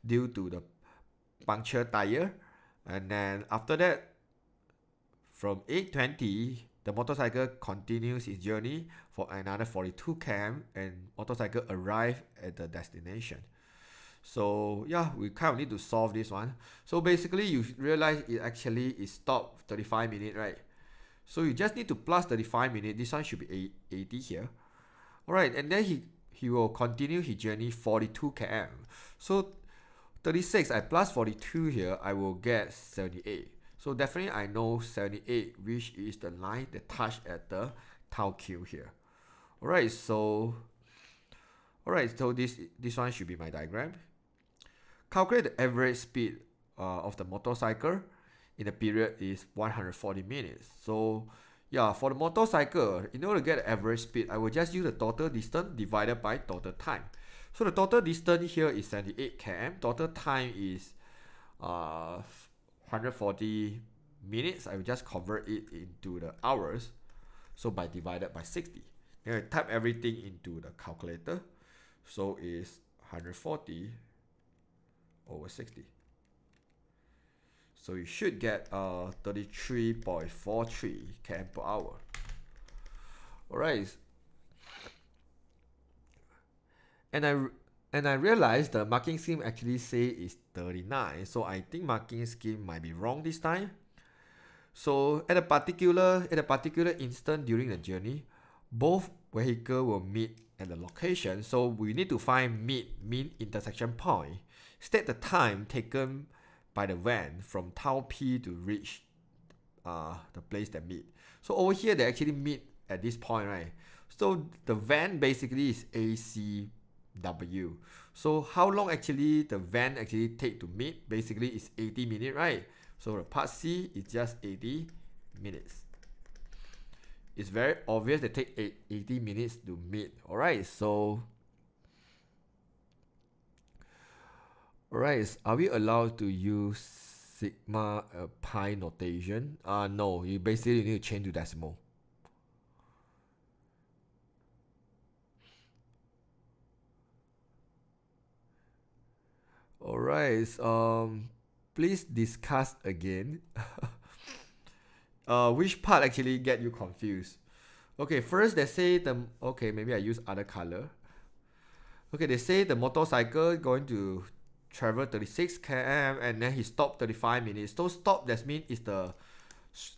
due to the puncture tire, and then after that from 8:20 the motorcycle continues its journey for another 42 km and motorcycle arrive at the destination. So yeah, we kind of need to solve this one. So basically you realize it actually is stopped 35 minutes, right? So you just need to plus 35 minutes. This one should be 80 here. Alright, and then he will continue his journey 42 km. So 36 I plus 42 here, I will get 78. So definitely I know 78, which is the line that touch at the tau Q here. Alright, so this one should be my diagram. Calculate the average speed of the motorcycle in the period is 140 minutes. So yeah, for the motorcycle, in order to get the average speed, I will just use the total distance divided by total time. So the total distance here is 78 km. Total time is 140 minutes. I will just convert it into the hours. So by divided by 60. Then I type everything into the calculator. So it's 140 over 60. So you should get 33.43 km per hour. Alright. And I realized the marking scheme actually say is 39. So I think marking scheme might be wrong this time. So at a particular instant during the journey, both vehicles will meet at the location. So we need to find mean intersection point. State the time taken by the van from tau P to reach the place they meet. So over here they actually meet at this point, right? So the van basically is ACW. So how long actually the van actually take to meet? Basically it's 80 minutes, right? So the part C is just 80 minutes. It's very obvious they take 80 minutes to meet. Alright, so alright, are we allowed to use sigma pi notation? No, you basically need to change to decimal. Alright, please discuss again. Which part actually get you confused? Okay, first they say okay, maybe I use other color. Okay, they say the motorcycle going to travel 36 km and then he stopped 35 minutes. So stop, that means is the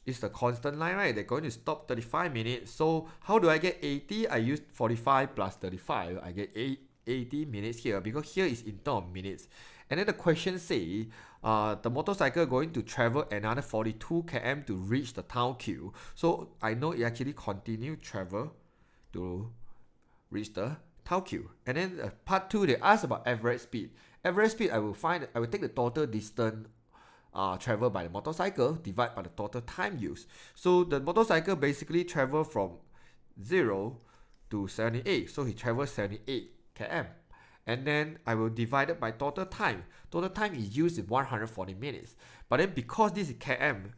It's the constant line, right? They're going to stop 35 minutes. So how do I get 80? I use 45 plus 35. I get 80 minutes here because here is in terms of minutes. And then the question say, the motorcycle going to travel another 42 km to reach the town queue. So I know it actually continue travel to reach the town queue. And then part 2, they ask about average speed. Average speed, I will take the total distance traveled by the motorcycle divided by the total time used. So the motorcycle basically travel from 0 to 78. So he travels 78 km. And then I will divide it by total time. Total time is used in 140 minutes. But then because this is km,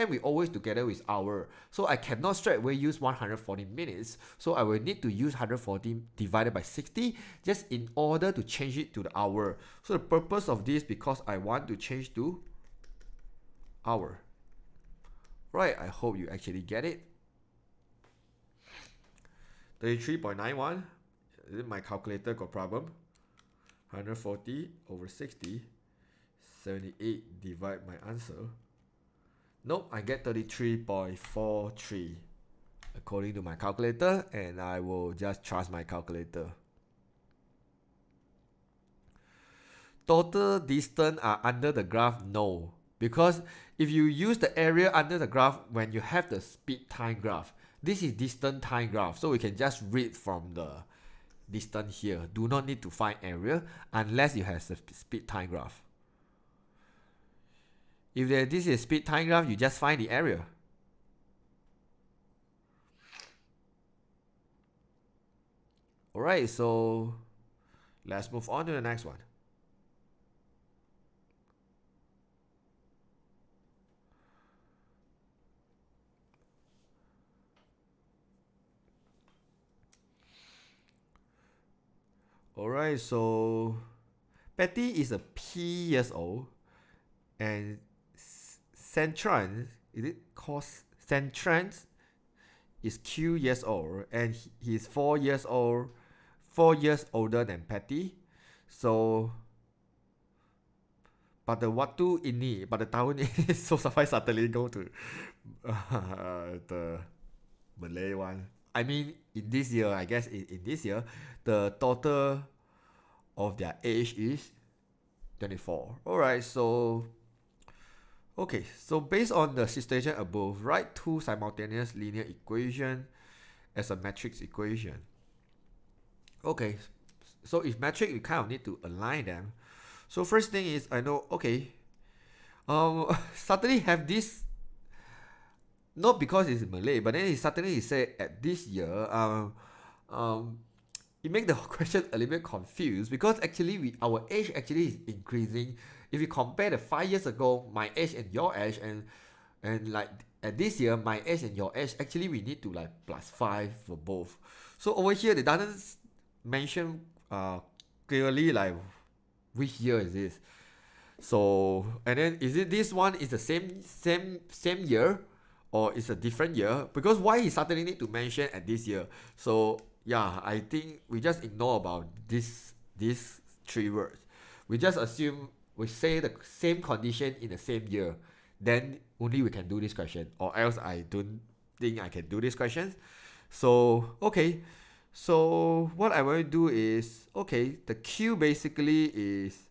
we always together with hour. So I cannot straight away use 140 minutes. So I will need to use 140 divided by 60 just in order to change it to the hour. So the purpose of this, because I want to change to hour. Right, I hope you actually get it. 33.91. My calculator got problem. 140 over 60. 78 divide my answer. Nope, I get 33.43 according to my calculator, and I will just trust my calculator. Total distance are under the graph? No, because if you use the area under the graph when you have the speed time graph, this is distance time graph, so we can just read from the distance here. Do not need to find area unless you have the speed time graph. If this is speed time graph, you just find the area. Alright, so let's move on to the next one. Alright, so Patty is a P years old, and Centran, is it called Centran, is Q years old, and he's 4 years old, 4 years older than Patty. So, but the Watu ini, but the tahun ini, so sampai suddenly go to the Malay one. I mean, in this year, I guess in this year, the total of their age is 24. Alright, so okay, so based on the situation above, write two simultaneous linear equations as a matrix equation. Okay, so if matrix, you kind of need to align them. So first thing is, I know, okay, suddenly have this, not because it's Malay, but then he said at this year, it make the question a little bit confused, because actually our age actually is increasing. If you compare the 5 years ago, my age and your age, and like at this year, my age and your age, actually we need to like +5 for both. So over here, they doesn't mention clearly like which year is this. So, and then is it this one is the same year, or it's a different year? Because why he suddenly need to mention at this year? So yeah, I think we just ignore about these 3 words. We just assume we say the same condition in the same year, then only we can do this question, or else I don't think I can do this question. So okay, so what I will do is, okay, the Q basically is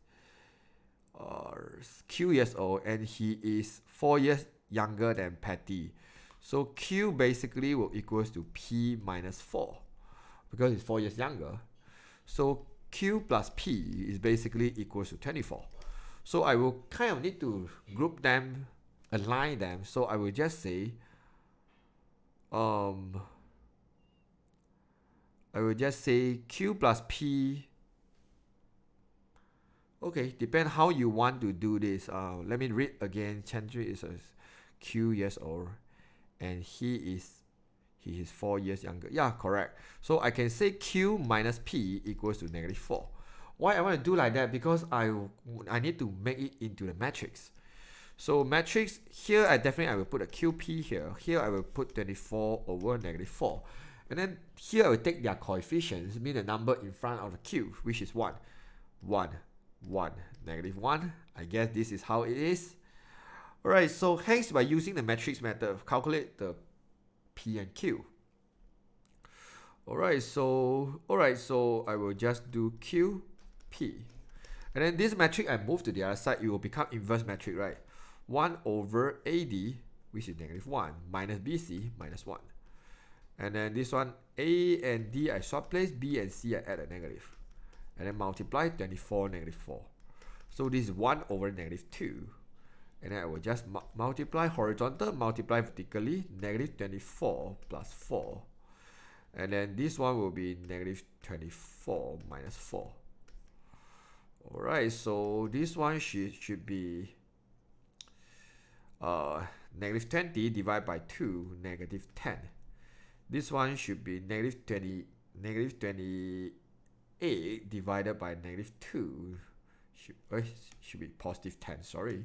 Q years old, and he is 4 years younger than Patty. So Q basically will equals to P minus 4, because he's 4 years younger. So Q plus P is basically equals to 24. So I will kind of need to group them, align them. So I will just say, I will just say Q plus P. Okay, depend how you want to do this. Let me read again. Chandri is a Q years old, and he is 4 years younger. Yeah, correct. So I can say Q minus P equals to -4. Why I want to do like that? Because I need to make it into the matrix. So matrix here, I will put a QP here. Here I will put 24 over -4. And then here I will take their coefficients, mean the number in front of the Q, which is 1, 1, 1, -1. I guess this is how it is. Alright, so hence by using the matrix method, calculate the P and Q. Alright, so I will just do Q, P. And then this metric I move to the other side, it will become inverse metric, right? 1 over AD, which is -1, minus BC, -1. And then this one, A and D I swap place, B and C I add a negative. And then multiply 24, -4. So this is 1 over -2. And then I will just multiply horizontal, multiply vertically, -24 plus 4. And then this one will be -24 minus 4. Alright, so this one should be -20 divided by 2, -10. This one should be -28 divided by -2. Should be +10, sorry.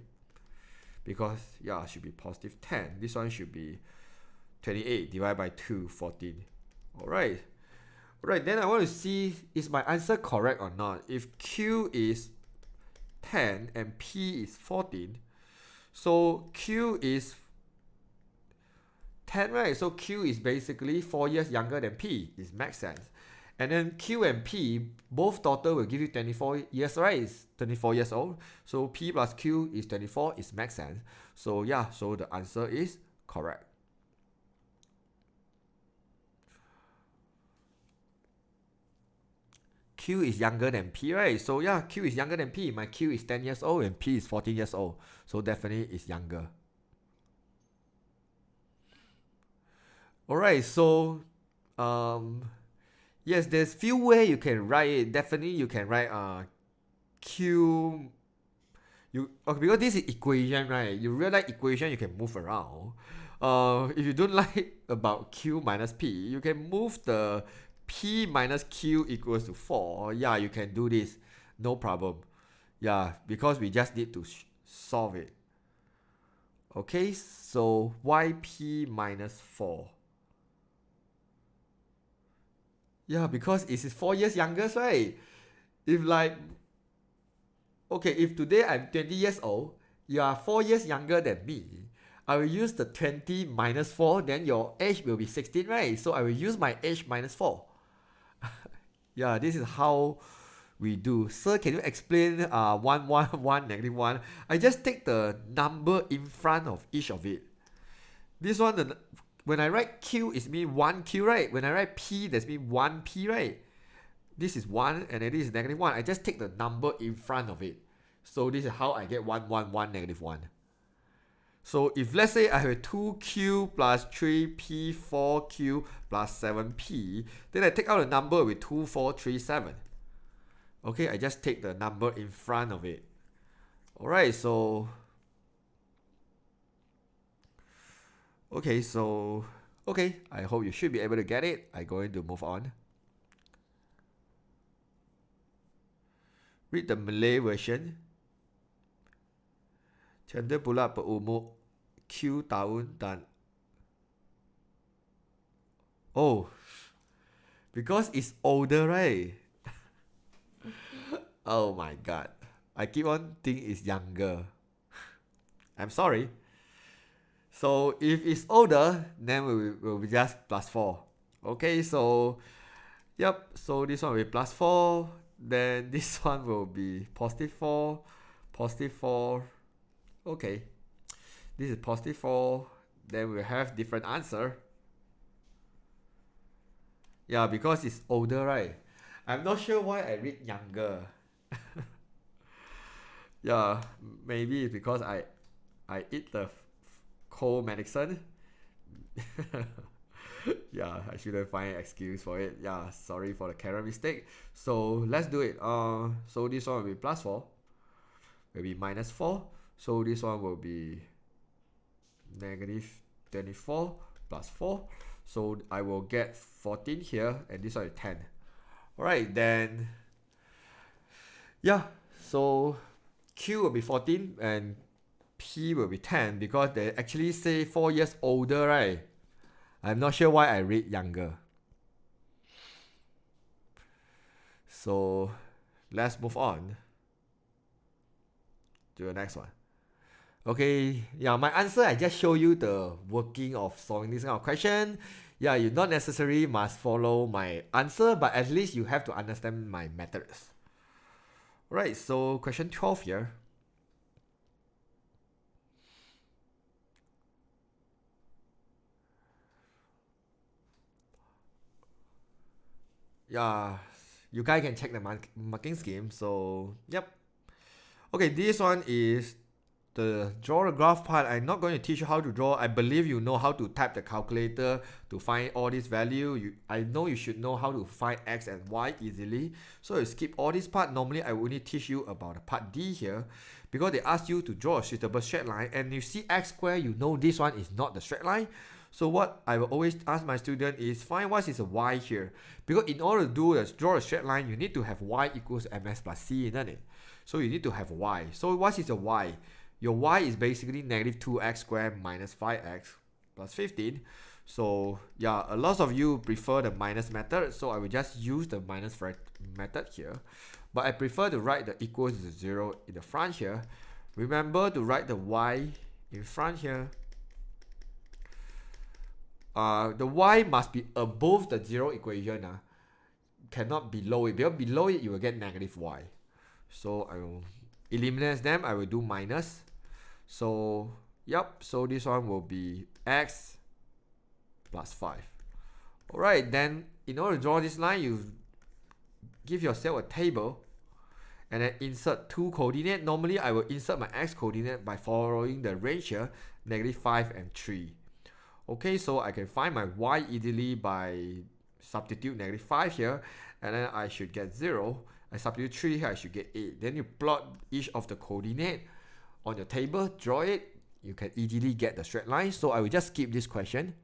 Because, yeah, should be +10. This one should be 28 divided by 2, 14. Alright. Alright, then I want to see, is my answer correct or not? If Q is 10 and P is 14, so Q is 10, right? So Q is basically 4 years younger than P. It makes sense. And then Q and P, both total will give you 24 years, right? It's 24 years old. So P plus Q is 24. It makes sense. So yeah, so the answer is correct. Q is younger than P, right? So yeah, Q is younger than P. My Q is 10 years old and P is 14 years old. So definitely it's younger. Alright, so yes, there's few ways you can write it. Definitely you can write Q. Okay, because this is equation, right? You realize equation you can move around. If you don't like about Q minus P, you can move the P minus Q equals to 4. Yeah, you can do this. No problem. Yeah, because we just need to solve it. Okay, so YP minus 4. Yeah, because it is 4 years younger, right? If like, okay, if today I'm 20 years old, you are 4 years younger than me, I will use the 20 minus 4, then your age will be 16, right? So I will use my age minus 4. Yeah, this is how we do. Sir, can you explain 1, 1, 1, -1? I just take the number in front of each of it. This one, when I write Q, it means 1Q, right? When I write P, that means 1P, right? This is 1 and then this is -1. I just take the number in front of it. So this is how I get 1, 1, 1, -1. So if let's say I have 2Q plus 3P, 4Q plus 7P, then I take out a number with 2, 4, 3, 7. Okay, I just take the number in front of it. Alright, so okay, I hope you should be able to get it. I'm going to move on. Read the Malay version. Cendera pula berumur Q tahun dan oh, because it's older, right? Oh my god, I keep on thinking it's younger. I'm sorry. So if it's older, then we will be just +4. Okay, so yep, so this one will be +4. Then this one will be +4, +4. Okay, this is +4. Then we'll have different answer. Yeah, because it's older, right? I'm not sure why I read younger. Yeah, maybe it's because I eat the cold medicine. Yeah, I shouldn't find an excuse for it. Yeah, sorry for the carrot mistake. So let's do it. So this one will be +4. Will be -4. So this one will be -24 plus 4. So I will get 14 here, and this one is 10. Alright, then yeah, so Q will be 14 and P will be 10 because they actually say 4 years older, right? I'm not sure why I read younger. So let's move on to the next one. Okay, yeah, my answer, I just show you the working of solving this kind of question. Yeah, you not necessarily must follow my answer, but at least you have to understand my methods. Right, so question 12 here. Yeah, you guys can check the marking scheme. So, yep. Okay, this one is the draw a graph part. I'm not going to teach you how to draw. I believe you know how to type the calculator to find all this value. I know you should know how to find x and y easily. So you skip all this part. Normally I will only teach you about the part D here, because they ask you to draw a suitable straight line, and you see x squared, you know this one is not the straight line. So what I will always ask my student is find what is a y here, because in order to draw a straight line, you need to have y equals mx plus c, isn't it? So you need to have y. So what is a y? Your y is basically negative 2x squared minus 5x plus 15. So yeah, a lot of you prefer the minus method, so I will just use the minus method here. But I prefer to write the equals to 0 in the front here. Remember to write the y in front here. The y must be above the 0 equation. Cannot below it, because below it you will get negative y. So I will eliminate them. I will do minus. So yep, so this one will be x plus 5. Alright, then in order to draw this line, you give yourself a table and then insert two coordinates. Normally I will insert my x coordinate by following the range here, negative 5 and 3. Okay, so I can find my y easily by substitute negative 5 here, and then I should get 0. I substitute 3 here, I should get 8. Then you plot each of the coordinate on your table, draw it, you can easily get the straight line. So I will just skip this question.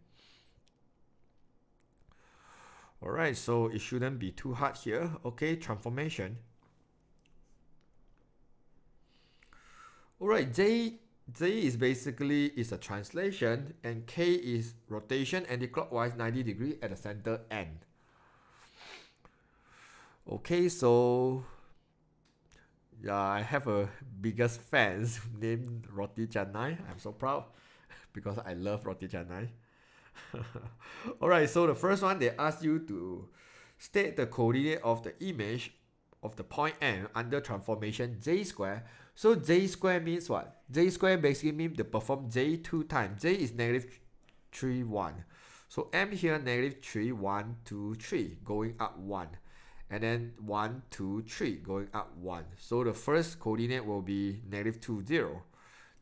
Alright, so it shouldn't be too hard here. Okay, transformation. Alright, J is basically is a translation, and K is rotation anti-clockwise 90 degree at the center end. Okay, so yeah, I have a biggest fans named Roti Canai. I'm so proud because I love Roti Canai. Alright, so the first one, they ask you to state the coordinate of the image of the point M under transformation J square. So J square means what? J square basically means they perform J 2 times. J is negative 3, 1. So M here, negative 3, 1, 2, 3, going up 1. And then 1, 2, 3, going up 1. So the first coordinate will be negative 2, 0.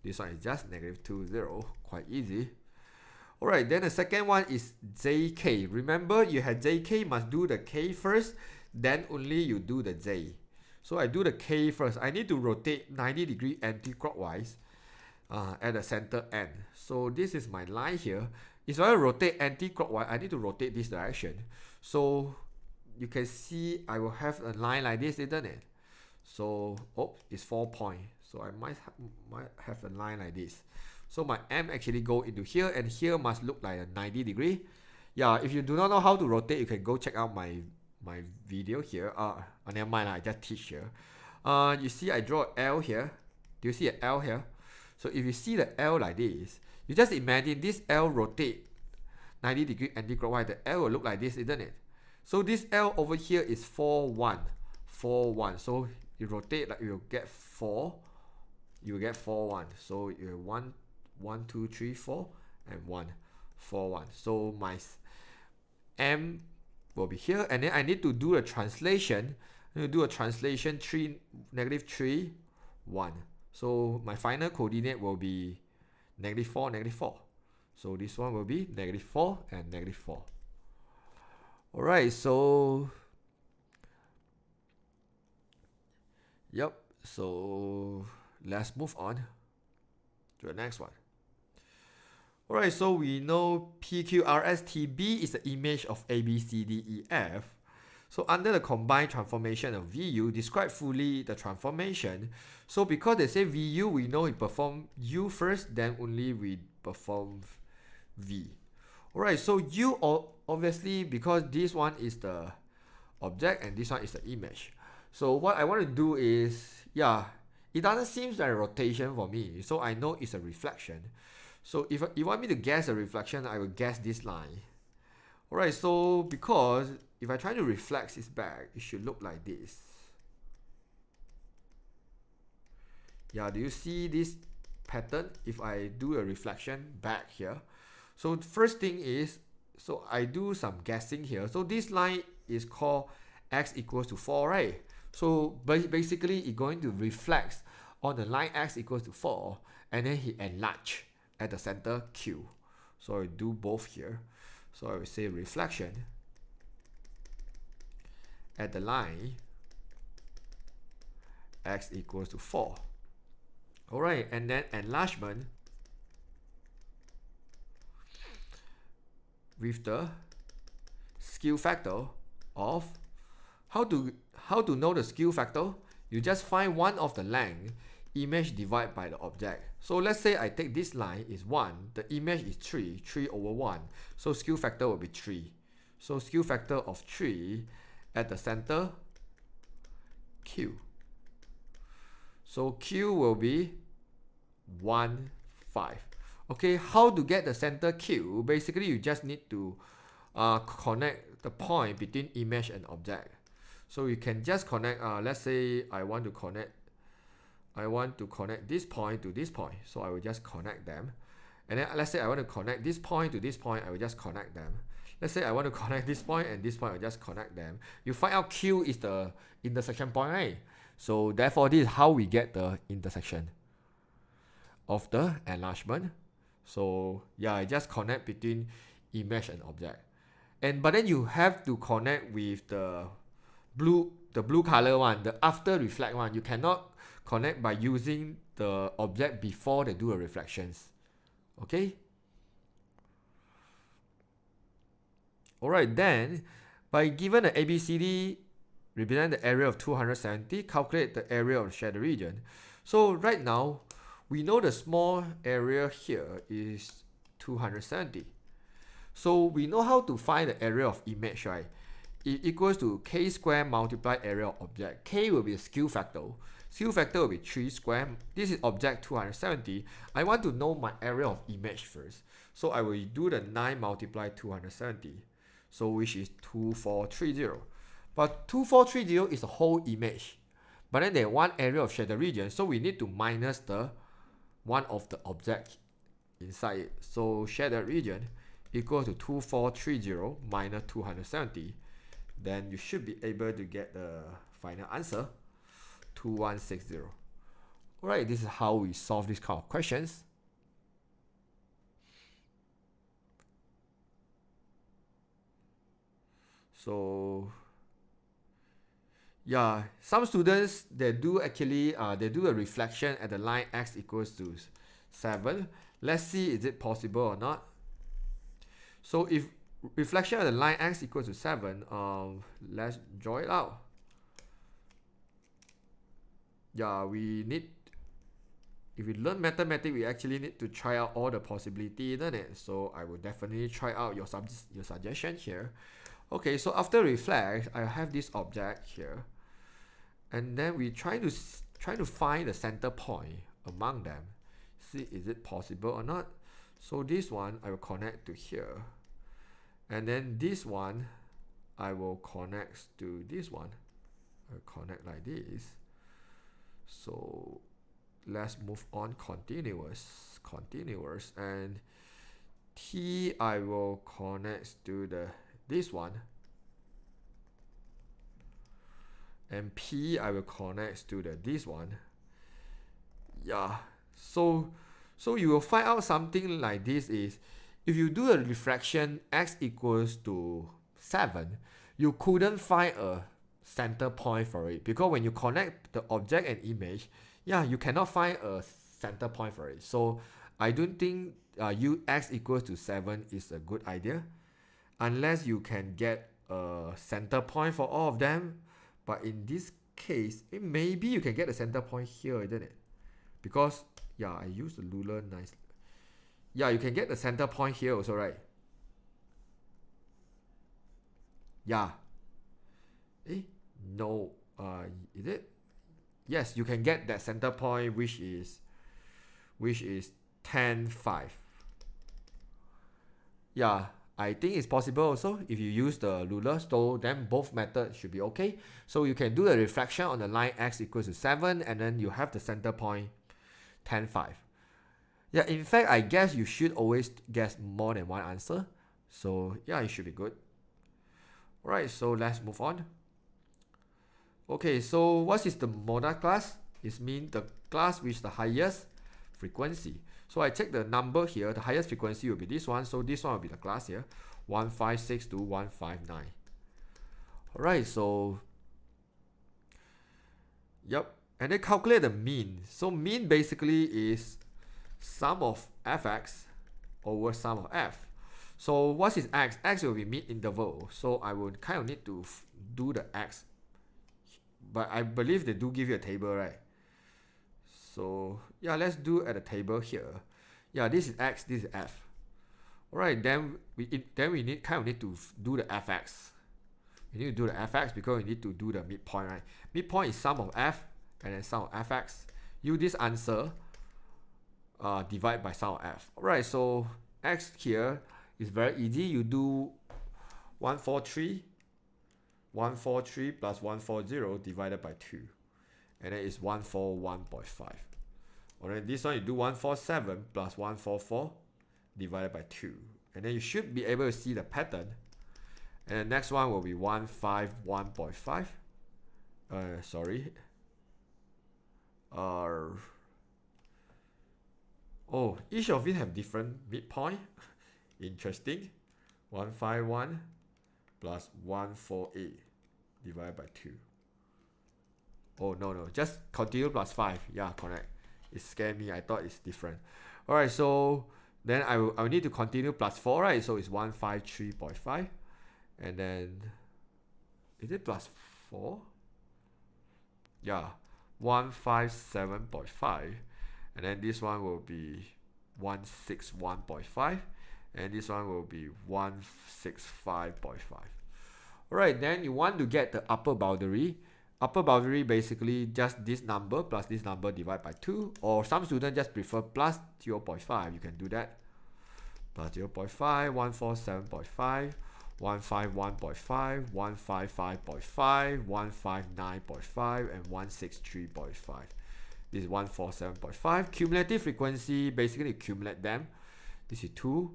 This one is just negative 2, 0. Quite easy. Alright, then the second one is JK. Remember, you had JK, must do the K first, then only you do the J. So I do the K first. I need to rotate 90 degree anti-clockwise at the center end. So this is my line here. If I rotate anti-clockwise, I need to rotate this direction. So you can see I will have a line like this, isn't it? So, oh, it's 4 points. So I might have a line like this. So my M actually go into here, and here must look like a 90 degree. Yeah, if you do not know how to rotate, you can go check out my video here. Never mind, I just teach here. You see I draw a L here. Do you see a L here? So if you see the L like this, you just imagine this L rotate 90 degree anti-clockwise. The L will look like this, isn't it? So this L over here is 4, 1. 4, 1. So you rotate, like you'll get 4. You get 4, 1. So you have 1, 1, 2, 3, 4, and 1, 4, 1. So my M will be here, and then I need to do a translation. I need to do a translation 3, negative 3, 1. So my final coordinate will be negative 4, negative 4. So this one will be negative 4 and negative 4. Alright, so yep, so let's move on to the next one. Alright, so we know PQRSTB is the image of ABCDEF. So under the combined transformation of VU, describe fully the transformation. So because they say VU, we know we perform U first, then only we perform V. Alright, so U obviously, because this one is the object and this one is the image. So what I want to do is, yeah, it doesn't seem like a rotation for me, so I know it's a reflection. So if you want me to guess a reflection, I will guess this line. Alright, so because if I try to reflect it back, it should look like this. Yeah, do you see this pattern if I do a reflection back here? So first thing is, so I do some guessing here. So this line is called x equals to 4, right? So basically it's going to reflect on the line x equals to 4, and then he enlarge at the center Q. So I do both here. So I will say reflection at the line x equals to 4. Alright, and then enlargement with the skew factor of, how to know the skew factor? You just find one of the length, image divided by the object. So let's say I take this line is 1, the image is 3 over 1. So skew factor will be 3. So skew factor of 3 at the center Q. So Q will be 1, 5. Okay, how to get the center Q? Basically, you just need to connect the point between image and object. So you can just connect, let's say I want to connect this point to this point. So I will just connect them. And then let's say I want to connect this point to this point, I will just connect them. Let's say I want to connect this point and this point, I will just connect them. You find out Q is the intersection point, right? So therefore, this is how we get the intersection of the enlargement. So yeah, I just connect between image and object. But then you have to connect with the blue color one, the after reflect one. You cannot connect by using the object before they do a reflections. Okay? Alright, then by given the ABCD represent the area of 270, calculate the area of the shaded region. So right now, we know the small area here is 270. So we know how to find the area of image, right? It equals to k square multiplied area of object. K will be a skew factor. Skew factor will be 3 square. This is object 270. I want to know my area of image first. So I will do the 9 multiplied 270. So which is 2430. But 2430 is a whole image. But then there's one area of shaded region. So we need to minus the one of the object inside it. So shaded region equals to 2430 minus 270. Then you should be able to get the final answer, 2160. Alright, this is how we solve this kind of questions. So yeah, some students they do actually they do a reflection at the line x equals to 7. Let's see is it possible or not. So if reflection at the line x equals to 7, let's draw it out. Yeah, we need, if we learn mathematics, we actually need to try out all the possibility, isn't it? So I will definitely try out your suggestion here. Okay, so after reflect, I have this object here, and then we try to find the center point among them. See, is it possible or not? So this one I will connect to here, and then this one I will connect to this one. I will connect like this. So let's move on continuous, and T I will connect to this one, and P I will connect to this one. Yeah, so you will find out something like this is, if you do a reflection x equals to 7, you couldn't find a center point for it, because when you connect the object and image, yeah, you cannot find a center point for it. So I don't think x equals to 7 is a good idea, unless you can get a center point for all of them. But in this case, maybe you can get a center point here, isn't it? Because yeah, I use the ruler nicely. Yeah, you can get the center point here also, right? Yeah. No, is it? yes, you can get that center point, which is 10, 5. Yeah, I think it's possible also if you use the ruler, so then both methods should be okay. So you can do the reflection on the line x equals to 7, and then you have the center point 10, 5. Yeah, in fact, I guess you should always guess more than one answer. So yeah, it should be good. Alright, so let's move on. Okay, so what is the Mona class? It means the class with the highest frequency. So I take the number here, the highest frequency will be this one. So this one will be the class here, 156 to 159. Alright, so yep. And then calculate the mean. So mean basically is sum of fx over sum of f. So what is x? X will be mid interval. So I will kind of need to do the x. But I believe they do give you a table, right? So yeah, let's do at the table here. Yeah, this is x, this is f. Alright, then we need to do the fx. We need to do the fx because we need to do the midpoint, right? Midpoint is sum of f and then sum of fx. Use this answer, divide by sum of f. Alright, so x here is very easy. You do 143 plus 140 divided by 2. And then it's 141.5. Alright, this one you do 147 plus 144 divided by 2. And then you should be able to see the pattern. And the next one will be 151.5. Oh, each of it have different midpoint. Interesting. 151 plus 148 divided by 2. Oh, no, just continue plus 5. Yeah, correct. It scared me. I thought it's different. Alright, so then I will need to continue plus 4, right? So it's 153.5. And then, is it plus 4? Yeah, 157.5. And then this one will be 161.5. And this one will be 165.5. Alright, then you want to get the upper boundary. Upper boundary basically just this number plus this number divided by 2. Or some students just prefer plus 0.5. You can do that. Plus 0.5, 147.5, 151.5, 155.5, 159.5, and 163.5. This is 147.5. Cumulative frequency, basically accumulate them. This is 2.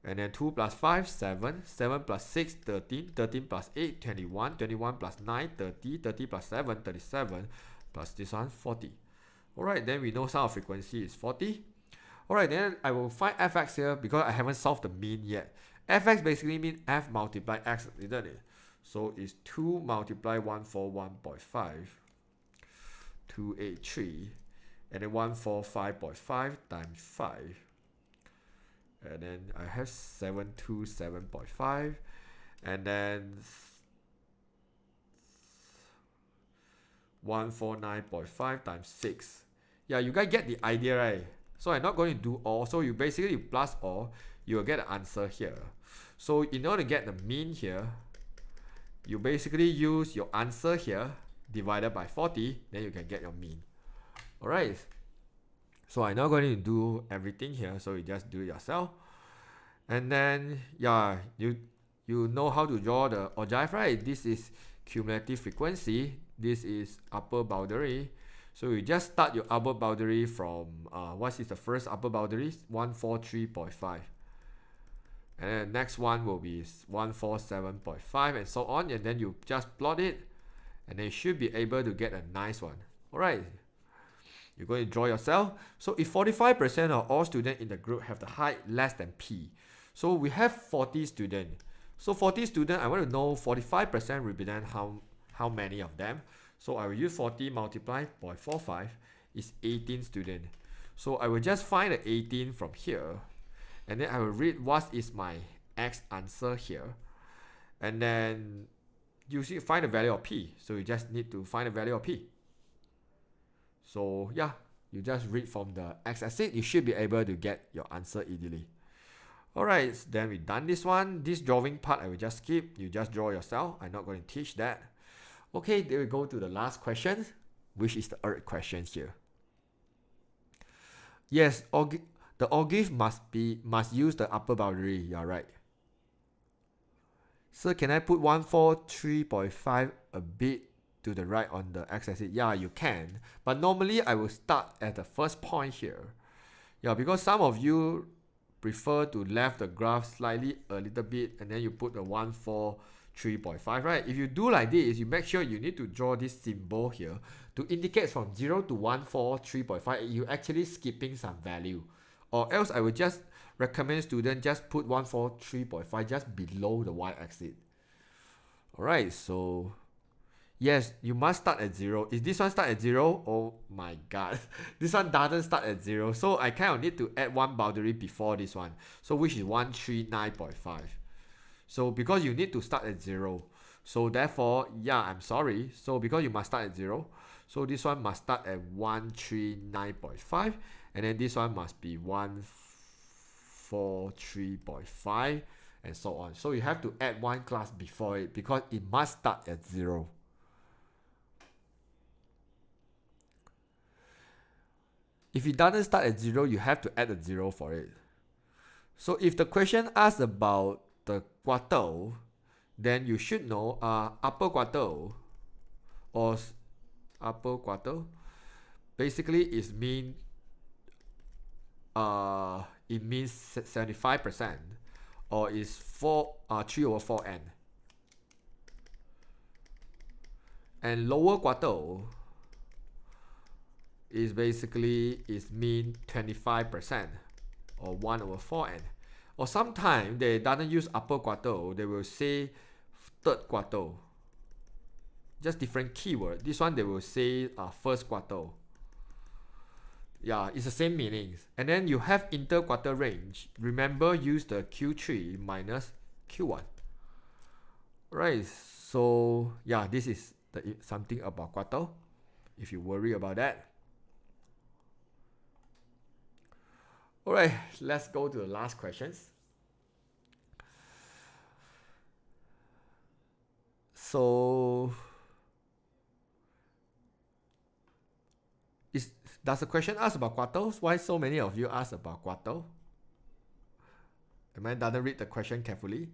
And then 2 plus 5, 7. 7 plus 6, 13. 13 plus 8, 21. 21 plus 9, 30. 30 plus 7, 37. Plus this one, 40. Alright, then we know sum of frequency is 40. Alright, then I will find fx here because I haven't solved the mean yet. Fx basically means f multiply x, isn't it? So it's 2 multiply 141.5, 283, and then 145.5 times 5. And then I have 727.5, and then 149.5 times 6. Yeah, you guys get the idea, right? So I'm not going to do all. So you basically plus all, you will get the answer here. So in order to get the mean here, you basically use your answer here divided by 40, then you can get your mean. Alright. So I'm not going to do everything here, so you just do it yourself. And then yeah, you know how to draw the ogive, right? This is cumulative frequency. This is upper boundary. So you just start your upper boundary from what is the first upper boundary? 143.5. And then the next one will be 147.5 and so on. And then you just plot it, and then you should be able to get a nice one. Alright. You're going to draw yourself. So if 45% of all students in the group have the height less than P. So we have 40 students. So 40 students, I want to know 45% represent how many of them. So I will use 40 multiplied by 0.45 is 18 students. So I will just find the 18 from here. And then I will read what is my X answer here. And then you see find the value of P. So you just need to find the value of P. So yeah, you just read from the x-axis, you should be able to get your answer easily. Alright, then we done this one. This drawing part I will just skip. You just draw yourself. I'm not going to teach that. Okay, then we go to the last question. which is the earth question here. Yes, the ogive must use the upper boundary. You're right. So can I put 143.5 a bit to the right on the x-axis? Yeah, you can. But normally I will start at the first point here. Yeah, because some of you prefer to left the graph slightly a little bit and then you put the 143.5, right? If you do like this, you make sure you need to draw this symbol here to indicate from 0 to 143.5, you actually skipping some value. Or else I would just recommend students just put 143.5 just below the y-axis. Alright, so yes, you must start at 0. Is this one start at 0? Oh my god. This one doesn't start at 0. So I kind of need to add one boundary before this one. So which is 139.5. So because you need to start at 0. So therefore, yeah, I'm sorry. So because you must start at 0. So this one must start at 139.5. And then this one must be 143.5 and so on. So you have to add one class before it because it must start at 0. If it doesn't start at 0, you have to add a 0 for it. So if the question asks about the quartile, then you should know upper quartile or upper quartile basically is mean it means 75% or is 3/4n. And lower quartile is basically mean 25% or 1/4n. Or sometimes they doesn't use upper quartile, they will say third quartile. Just different keyword. This one they will say first quartile. Yeah, it's the same meanings. And then you have interquartile range. Remember, use the Q3 minus Q1. Right, so yeah, this is something about quartile, if you worry about that. Alright, let's go to the last questions. So does the question ask about quartiles? Why so many of you ask about quartile? Am I doesn't read the question carefully?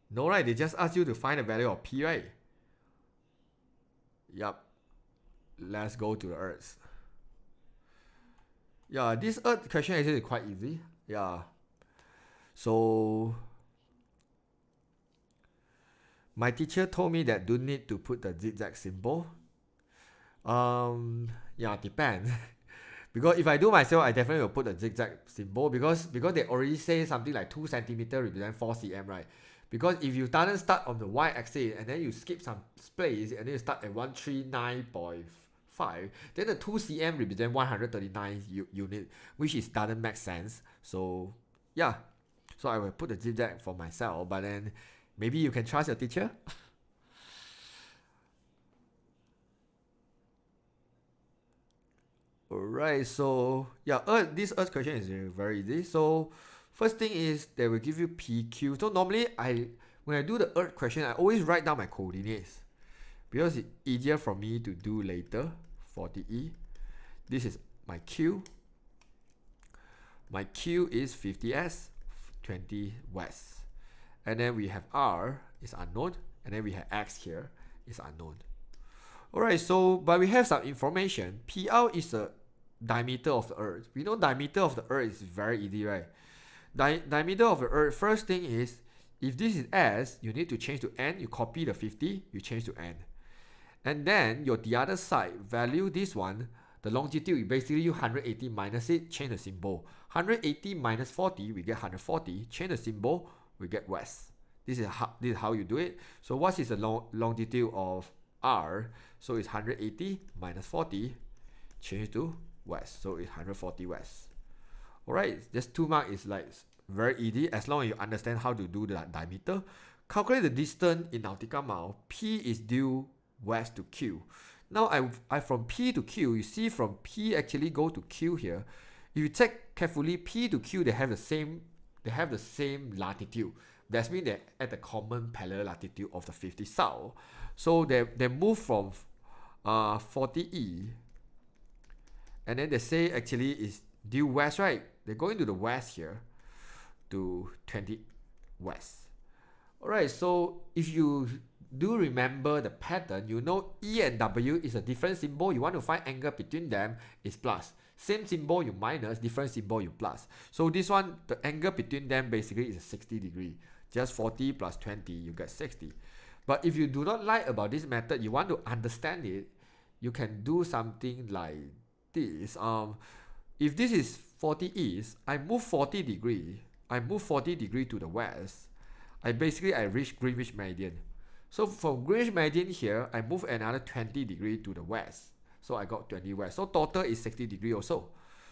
No, right? They just ask you to find the value of P, right? Yup. Let's go to the earths. Yeah, this earth question actually is quite easy. Yeah. So my teacher told me that don't need to put the zigzag symbol. Yeah, depends. Because if I do myself, I definitely will put the zigzag symbol because they already say something like 2 cm represent 4 cm, right? Because if you doesn't start on the y-axis and then you skip some space and then you start at 139.5, then the 2 cm represent 139 unit, which is doesn't make sense. So yeah, so I will put the zigzag for myself, but then maybe you can trust your teacher. Alright, so yeah, this earth question is very easy. So first thing is they will give you PQ. So normally when I do the earth question, I always write down my coordinates because it's easier for me to do later for the E. This is my Q. My Q is 50s, 20 west. And then we have R is unknown, and then we have X here is unknown. Alright, so but we have some information. PL is the diameter of the earth. We know diameter of the earth is very easy, right? Diameter of the earth, first thing is, if this is S, you need to change to N. You copy the 50, you change to N. And then the other side, value this one, the longitude, basically you 180 minus it, change the symbol. 180 minus 40, we get 140, change the symbol, we get west. This is how you do it. So what is the longitude of R? So it's 180 minus 40, change to west. So it's 140 west. Alright, this 2 mark is like very easy as long as you understand how to do the diameter. Calculate the distance in nautical mile. P is due west to Q. Now I from P to Q, you see from P actually go to Q here. If you check carefully, P to Q they have the same latitude, That means they're at the common parallel latitude of the 50 south. So they move from 40E, and then they say actually is due west, right? They're going to the west here to 20 west. Alright, so if you do remember the pattern, you know E and W is a different symbol. You want to find angle between them is plus. Same symbol you minus, different symbol you plus. So this one, the angle between them basically is 60 degree. Just 40 plus 20, you get 60. But if you do not like about this method, you want to understand it, you can do something like this. If this is 40 east, I move 40 degree. I move 40 degree to the west. I reach Greenwich Meridian. So from Greenwich Meridian here, I move another 20 degree to the west. So I got 20 west. So total is 60 degree also.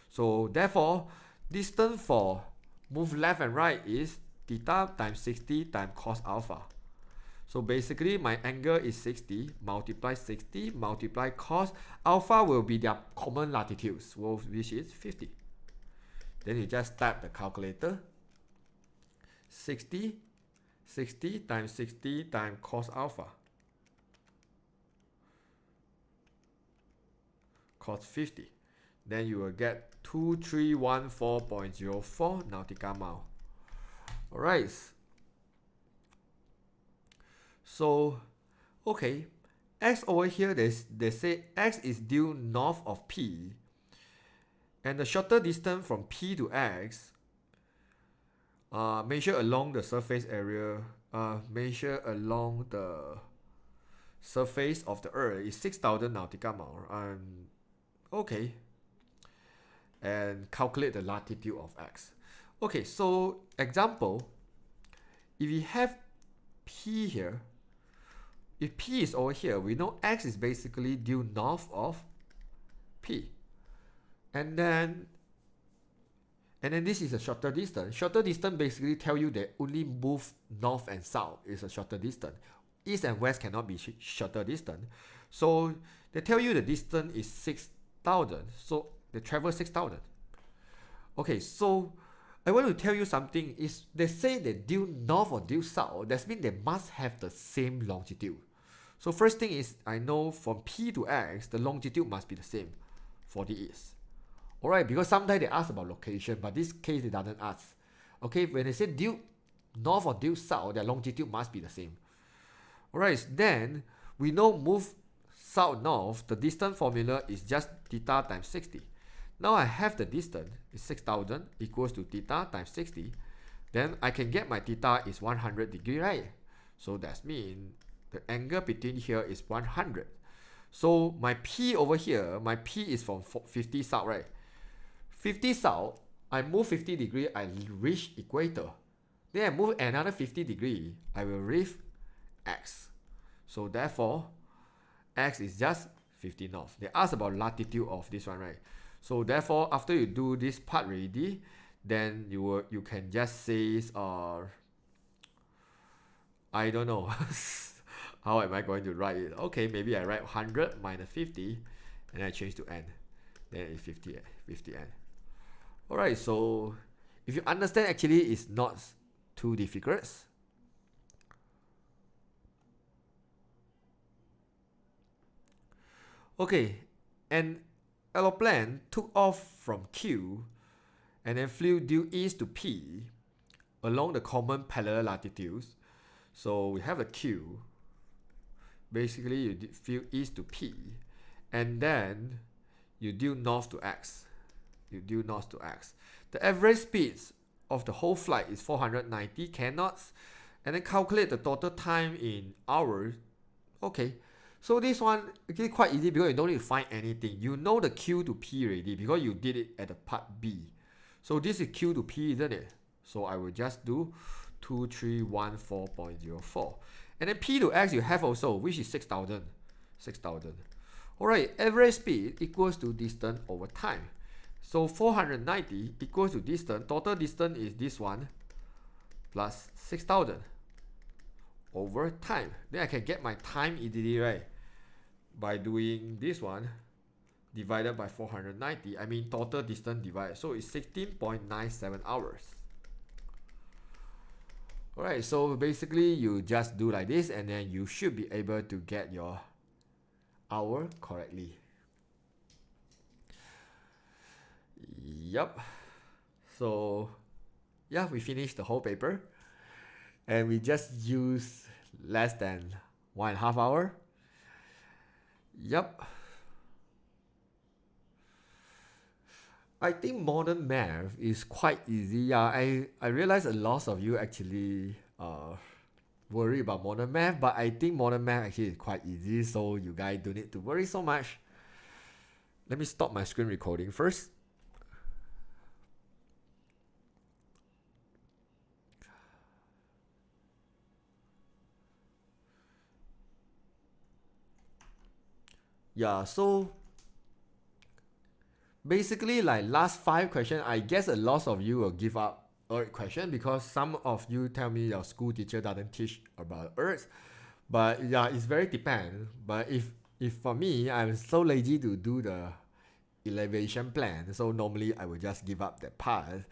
So therefore, distance for move left and right is theta times 60 times cos alpha. So basically my angle is 60 multiply 60 multiply cos alpha will be their common latitudes, which is 50. Then you just type the calculator. 60 times 60 times cos alpha. Cos 50. Then you will get 2314.04 nautical mile. Alright. So, okay. X over here, they say X is due north of P. And the shorter distance from P to X, measure along the surface area, measure along the surface of the Earth is 6,000 nautical mile. Okay. And calculate the latitude of X. Okay, so example, if we have P here, if P is over here, we know X is basically due north of P. And then this is a shorter distance. Shorter distance basically tell you that only move north and south is a shorter distance. East and west cannot be shorter distance. So they tell you the distance is 6,000. So they travel 6,000. Okay, so I want to tell you something. Is they say that due north or due south, that means they must have the same longitude. So first thing is I know from P to X, the longitude must be the same, 40 east. Alright, because sometimes they ask about location, but this case they doesn't ask. Okay, when they say due north or due south, their longitude must be the same. Alright, then we know move south north, the distance formula is just theta times 60. Now I have the distance is 6,000 equals to theta times 60. Then I can get my theta is 100 degree, right? So that means the angle between here is 100. So my P over here, my P is from 50 south, right? 50 south, I move 50 degree, I reach equator. Then I move another 50 degree, I will reach X. So therefore, X is just 50 north. They ask about latitude of this one, right? So therefore, after you do this part already, then you can just say, I don't know. How am I going to write it? Okay, maybe I write 100 minus 50, and I change to n. Then it's 50 n. Alright, so if you understand, actually it's not too difficult. Okay, an aeroplane took off from Q and then flew due east to P along the common parallel latitudes. So we have a Q. Basically, you flew east to P, and then you due north to X. The average speed of the whole flight is 490 knots, and then calculate the total time in hours. Okay, so this one actually quite easy because you don't need to find anything. You know the Q to P already because you did it at the part B. So this is Q to P, isn't it? So I will just do 2314.04. And then P to X you have also, which is 6,000. Alright, average speed equals to distance over time. So 490 equals to distance. Total distance is this one plus 6,000 over time. Then I can get my time easily, right? By doing this one divided by 490. I mean total distance divided. So it's 16.97 hours. Alright, so basically you just do like this and then you should be able to get your hour correctly. Yep. So yeah, we finished the whole paper and we just use less than 1.5 hour. Yep. I think modern math is quite easy. Yeah, I realize a lot of you actually worry about modern math, but I think modern math actually is quite easy, so you guys don't need to worry so much. Let me stop my screen recording first. Yeah, so basically like last 5 questions, I guess a lot of you will give up Earth question because some of you tell me your school teacher doesn't teach about Earth. But yeah, it's very depend. But if for me, I'm so lazy to do the elevation plan, so normally I will just give up that part.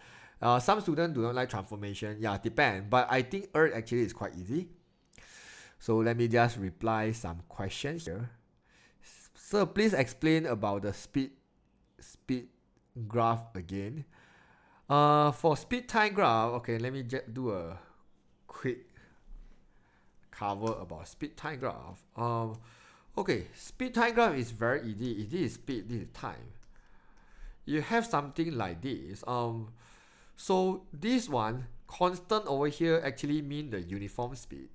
Some students do not like transformation. Yeah, depend. But I think Earth actually is quite easy. So let me just reply some questions here. So please explain about the speed graph again. For speed time graph, okay, let me just do a quick cover about speed time graph. Okay, speed time graph is very easy. This is speed, this is time. You have something like this. So this one constant over here actually mean the uniform speed.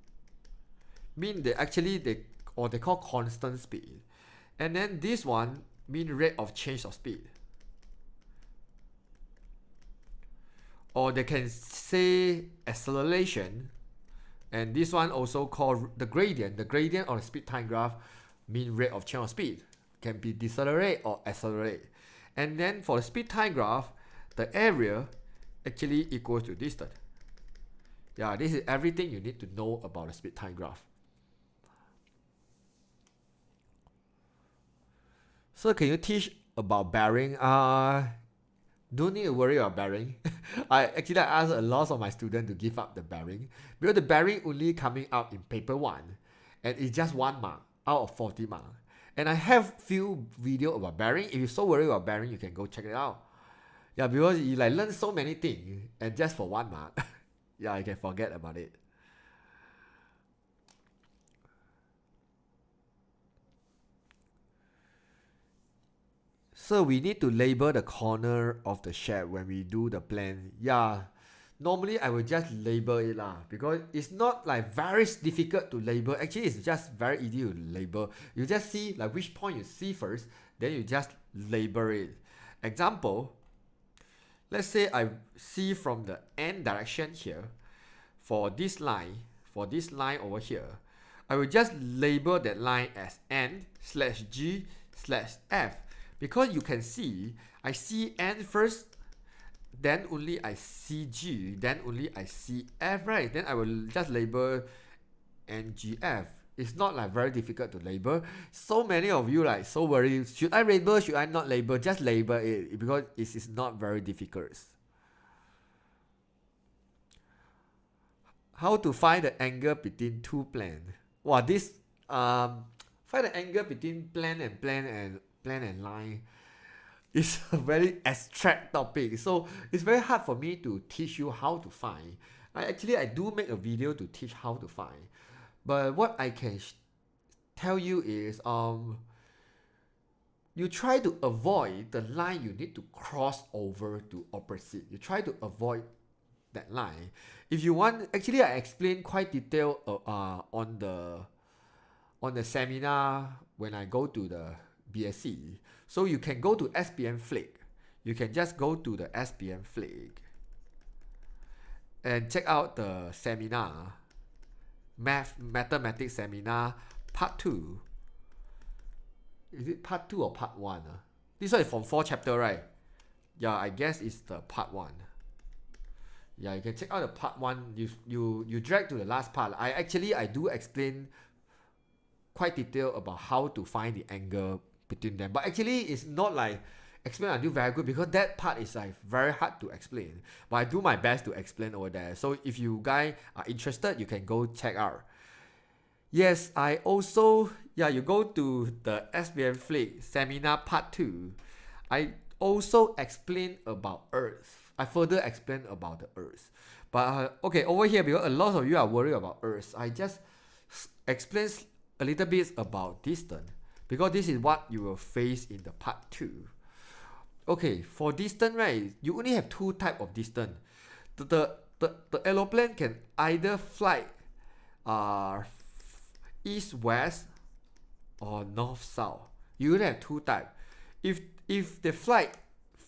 Mean they actually they call constant speed. And then this one mean rate of change of speed. Or they can say acceleration. And this one also called the gradient. The gradient or the speed time graph mean rate of change of speed. Can be decelerate or accelerate. And then for the speed time graph, the area actually equals to distance. Yeah, this is everything you need to know about the speed time graph. So can you teach about bearing? Don't need to worry about bearing. I asked a lot of my students to give up the bearing because the bearing only coming out in paper 1 and it's just 1 mark out of 40 mark. And I have few video about bearing. If you're so worried about bearing, you can go check it out. Yeah, because you like learn so many things and just for 1 mark. Yeah, you can forget about it. So we need to label the corner of the shape when we do the plan. Yeah, normally I will just label it lah because it's not like very difficult to label. Actually, it's just very easy to label. You just see like which point you see first, then you just label it. Example, let's say I see from the n direction here for this line over here. I will just label that line as n/g/f because you can see I see n first, then only I see G, then only I see F, right? Then I will just label NGF. It's not like very difficult to label. So many of you like so worried, should I label, should I not label? Just label it because it is not very difficult. How to find the angle between two planes? Wow, this find the angle between plane and line is a very abstract topic, so it's very hard for me to teach you how to find. I do make a video to teach how to find, but what I can tell you is you try to avoid the line you need to cross over to opposite. You try to avoid that line. If you want, actually I explain quite detailed on the seminar when I go to the BSc. So you can go to SPM Flick. You can just go to the SPM Flick and check out the seminar, mathematics seminar part 2. Is it part 2 or part 1? This one is from 4 chapter, right? Yeah, I guess it's the part 1. Yeah, you can check out the part 1. You drag to the last part. I do explain quite detailed about how to find the angle between them. But actually, it's not like explain until very good because that part is like very hard to explain. But I do my best to explain over there. So if you guys are interested, you can go check out. Yes, I also, yeah, you go to the SBM Flick seminar part 2. I also explain about Earth. I further explain about the Earth. But okay, over here, because a lot of you are worried about Earth, I just explain a little bit about distance. Because this is what you will face in the part 2. Okay, for distance, right, you only have two types of distance. The aeroplane can either fly east-west or north-south. You only have two types. If they fly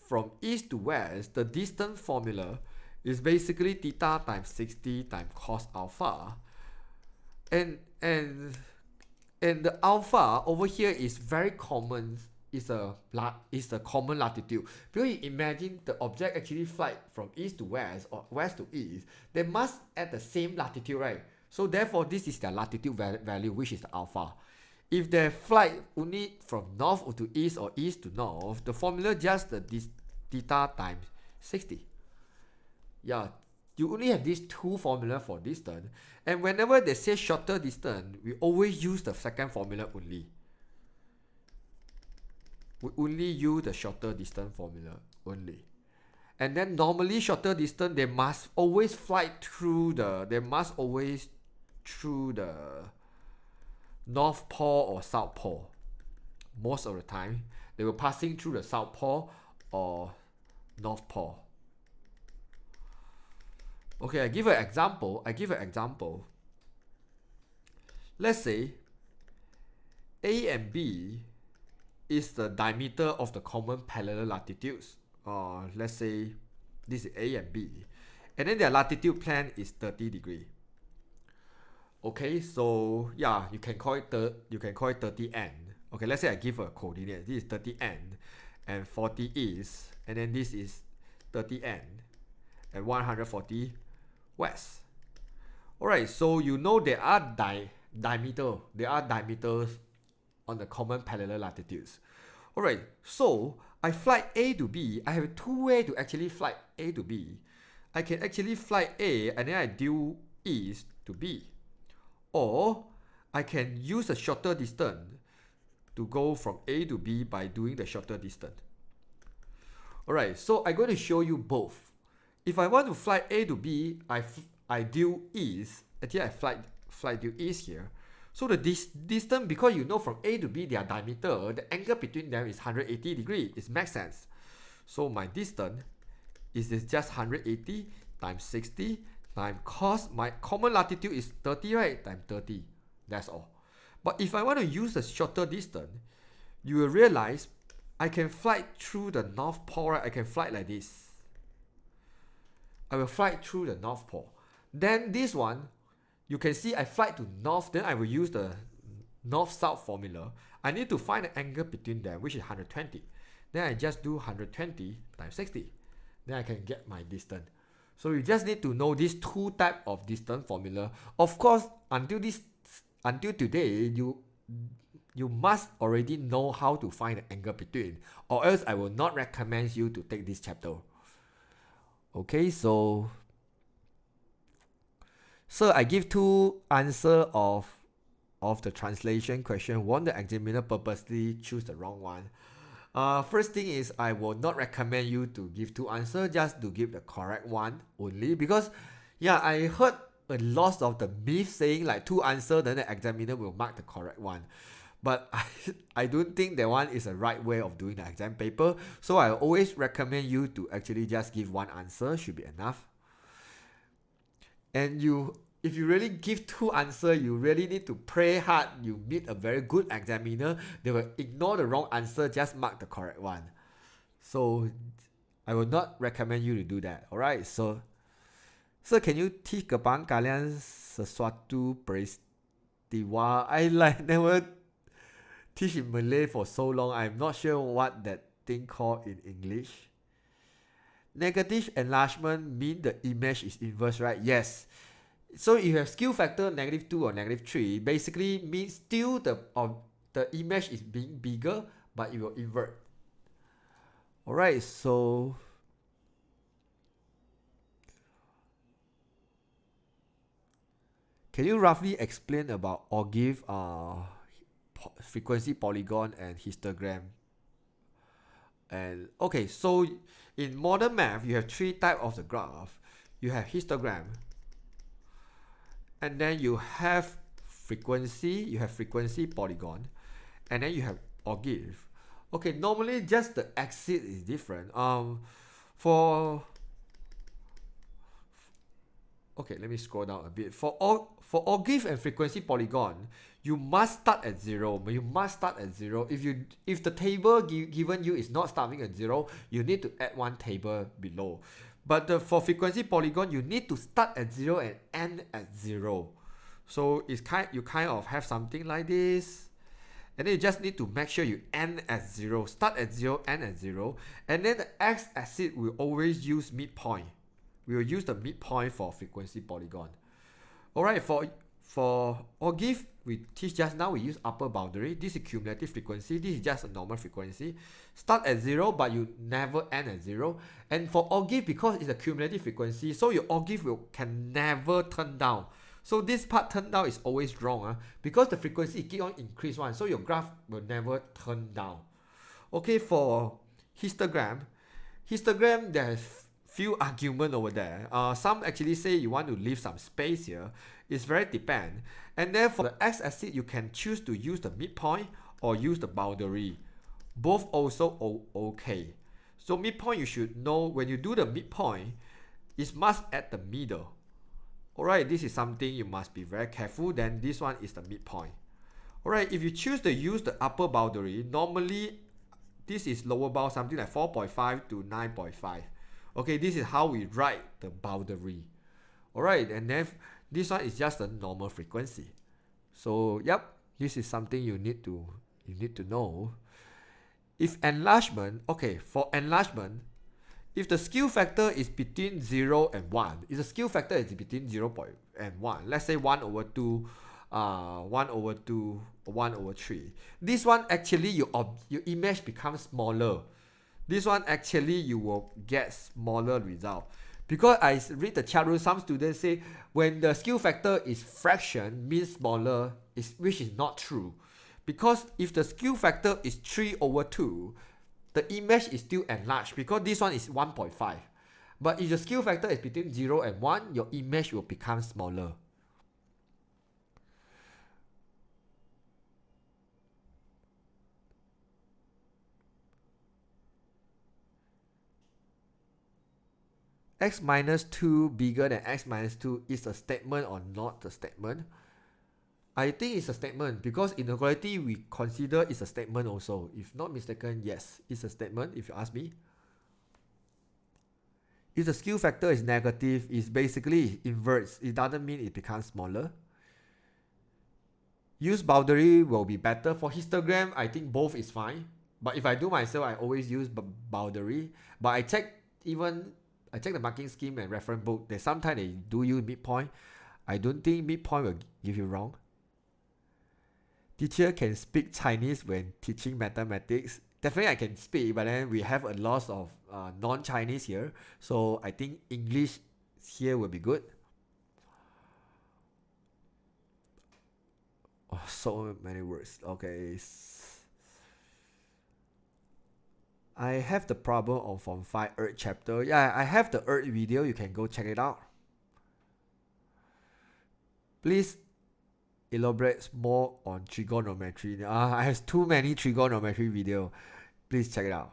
from east to west, the distance formula is basically theta times 60 times cos alpha. And the alpha over here is very common. It's a common latitude. Because you imagine the object actually fly from east to west or west to east, they must at the same latitude, right? So therefore, this is their latitude value, which is the alpha. If they fly only from north to east or east to north, the formula just this theta times 60. Yeah, you only have these two formula for distance. And whenever they say shorter distance, we always use the second formula only. We only use the shorter distance formula only. And then normally shorter distance, they must always fly through the North Pole or South Pole. Most of the time, they were passing through the South Pole or North Pole. Okay, I give an example. Let's say A and B is the diameter of the common parallel latitudes. Let's say this is A and B. And then their latitude plane is 30 degrees. Okay, so yeah, you can call it 30n. Okay, let's say I give a coordinate. This is 30n and 40 east, and then this is 30n and 140 west. Alright, so you know there are diameters on the common parallel latitudes. Alright, so I fly A to B. I have two ways to actually fly A to B. I can actually fly A and then I do east to B. Or I can use a shorter distance to go from A to B by doing the shorter distance. Alright, so I'm going to show you both. If I want to fly A to B, I do east. Actually, I fly due east here. So the distance, because you know from A to B, their diameter, the angle between them is 180 degrees. It makes sense. So my distance is just 180 times 60 times cos my common latitude is 30, right? Times 30. That's all. But if I want to use a shorter distance, you will realize I can fly through the North Pole, right? I can fly like this. I will fly through the North Pole. Then this one, you can see I fly to north, then I will use the north-south formula. I need to find the angle between them, which is 120. Then I just do 120 times 60. Then I can get my distance. So you just need to know these two types of distance formula. Of course, until today, you must already know how to find the angle between, or else I will not recommend you to take this chapter. Okay, so I give two answers of the translation question. One, the examiner purposely choose the wrong one. First thing is I will not recommend you to give two answers, just to give the correct one only, because yeah, I heard a lot of the myth saying like two answers, then the examiner will mark the correct one. But I don't think that one is a right way of doing the exam paper. So I always recommend you to actually just give one answer, should be enough. And if you really give two answers, you really need to pray hard. You meet a very good examiner. They will ignore the wrong answer, just mark the correct one. So I will not recommend you to do that. Alright, so can you teach kepada kalian sesuatu peristiwa? I never teach in Malay for so long. I'm not sure what that thing called in English. Negative enlargement mean the image is inverse, right? Yes. So if you have scale factor -2 or -3, basically means still the image is being bigger, but it will invert. Alright, so can you roughly explain about or give frequency polygon and histogram? And okay, so in modern math, you have three types of the graph. You have histogram, and then you have frequency polygon, and then you have or give. Okay, normally just the axis is different. For Okay, let me scroll down a bit. For ogive and frequency polygon, you must start at zero. But you must start at zero. If the table given you is not starting at zero, you need to add one table below. But for frequency polygon, you need to start at zero and end at zero. So you kind of have something like this. And then you just need to make sure you end at zero. Start at zero, end at zero. And then the x-axis will always use midpoint. We will use the midpoint for frequency polygon. Alright, for ogive, we teach just now, we use upper boundary. This is cumulative frequency. This is just a normal frequency. Start at zero, but you never end at zero. And for ogive, because it's a cumulative frequency, so your ogive can never turn down. So this part turn down is always wrong, because the frequency keep on increase one, so your graph will never turn down. Okay, for histogram, there's few argument over there. Some actually say you want to leave some space here. It's very depend. And then for the x-axis, you can choose to use the midpoint or use the boundary. Both also okay. So midpoint, you should know when you do the midpoint, it must at the middle. Alright, this is something you must be very careful. Then this one is the midpoint. Alright, if you choose to use the upper boundary, normally this is lower bound, something like 4.5 to 9.5. Okay, this is how we write the boundary. Alright, and then this one is just a normal frequency. So yep, this is something you need to know. If enlargement, okay, for enlargement, if the skew factor is between 0 and 1, if the skew factor is between 0 and 1, let's say 1 over 2, 1 over 2, 1 over 3. This one actually your image becomes smaller. This one actually you will get smaller result. Because I read the chat room, some students say when the skew factor is fraction means smaller, which is not true. Because if the skew factor is 3 over 2, the image is still enlarged because this one is 1.5. But if the skew factor is between 0 and 1, your image will become smaller. X minus 2 bigger than x minus 2 is a statement or not a statement? I think it's a statement because inequality we consider is a statement also. If not mistaken, yes, it's a statement if you ask me. If the skew factor is negative, it's basically inverts. It doesn't mean it becomes smaller. Use boundary will be better. For histogram, I think both is fine. But if I do myself, I always use boundary. But I check the marking scheme and reference book. Sometimes they do use midpoint. I don't think midpoint will give you wrong. Teacher can speak Chinese when teaching mathematics. Definitely I can speak, but then we have a lot of non-Chinese here. So I think English here will be good. Oh, so many words. Okay. I have the problem of Form 5 Earth chapter. Yeah, I have the Earth video. You can go check it out. Please elaborate more on trigonometry. I have too many trigonometry video. Please check it out.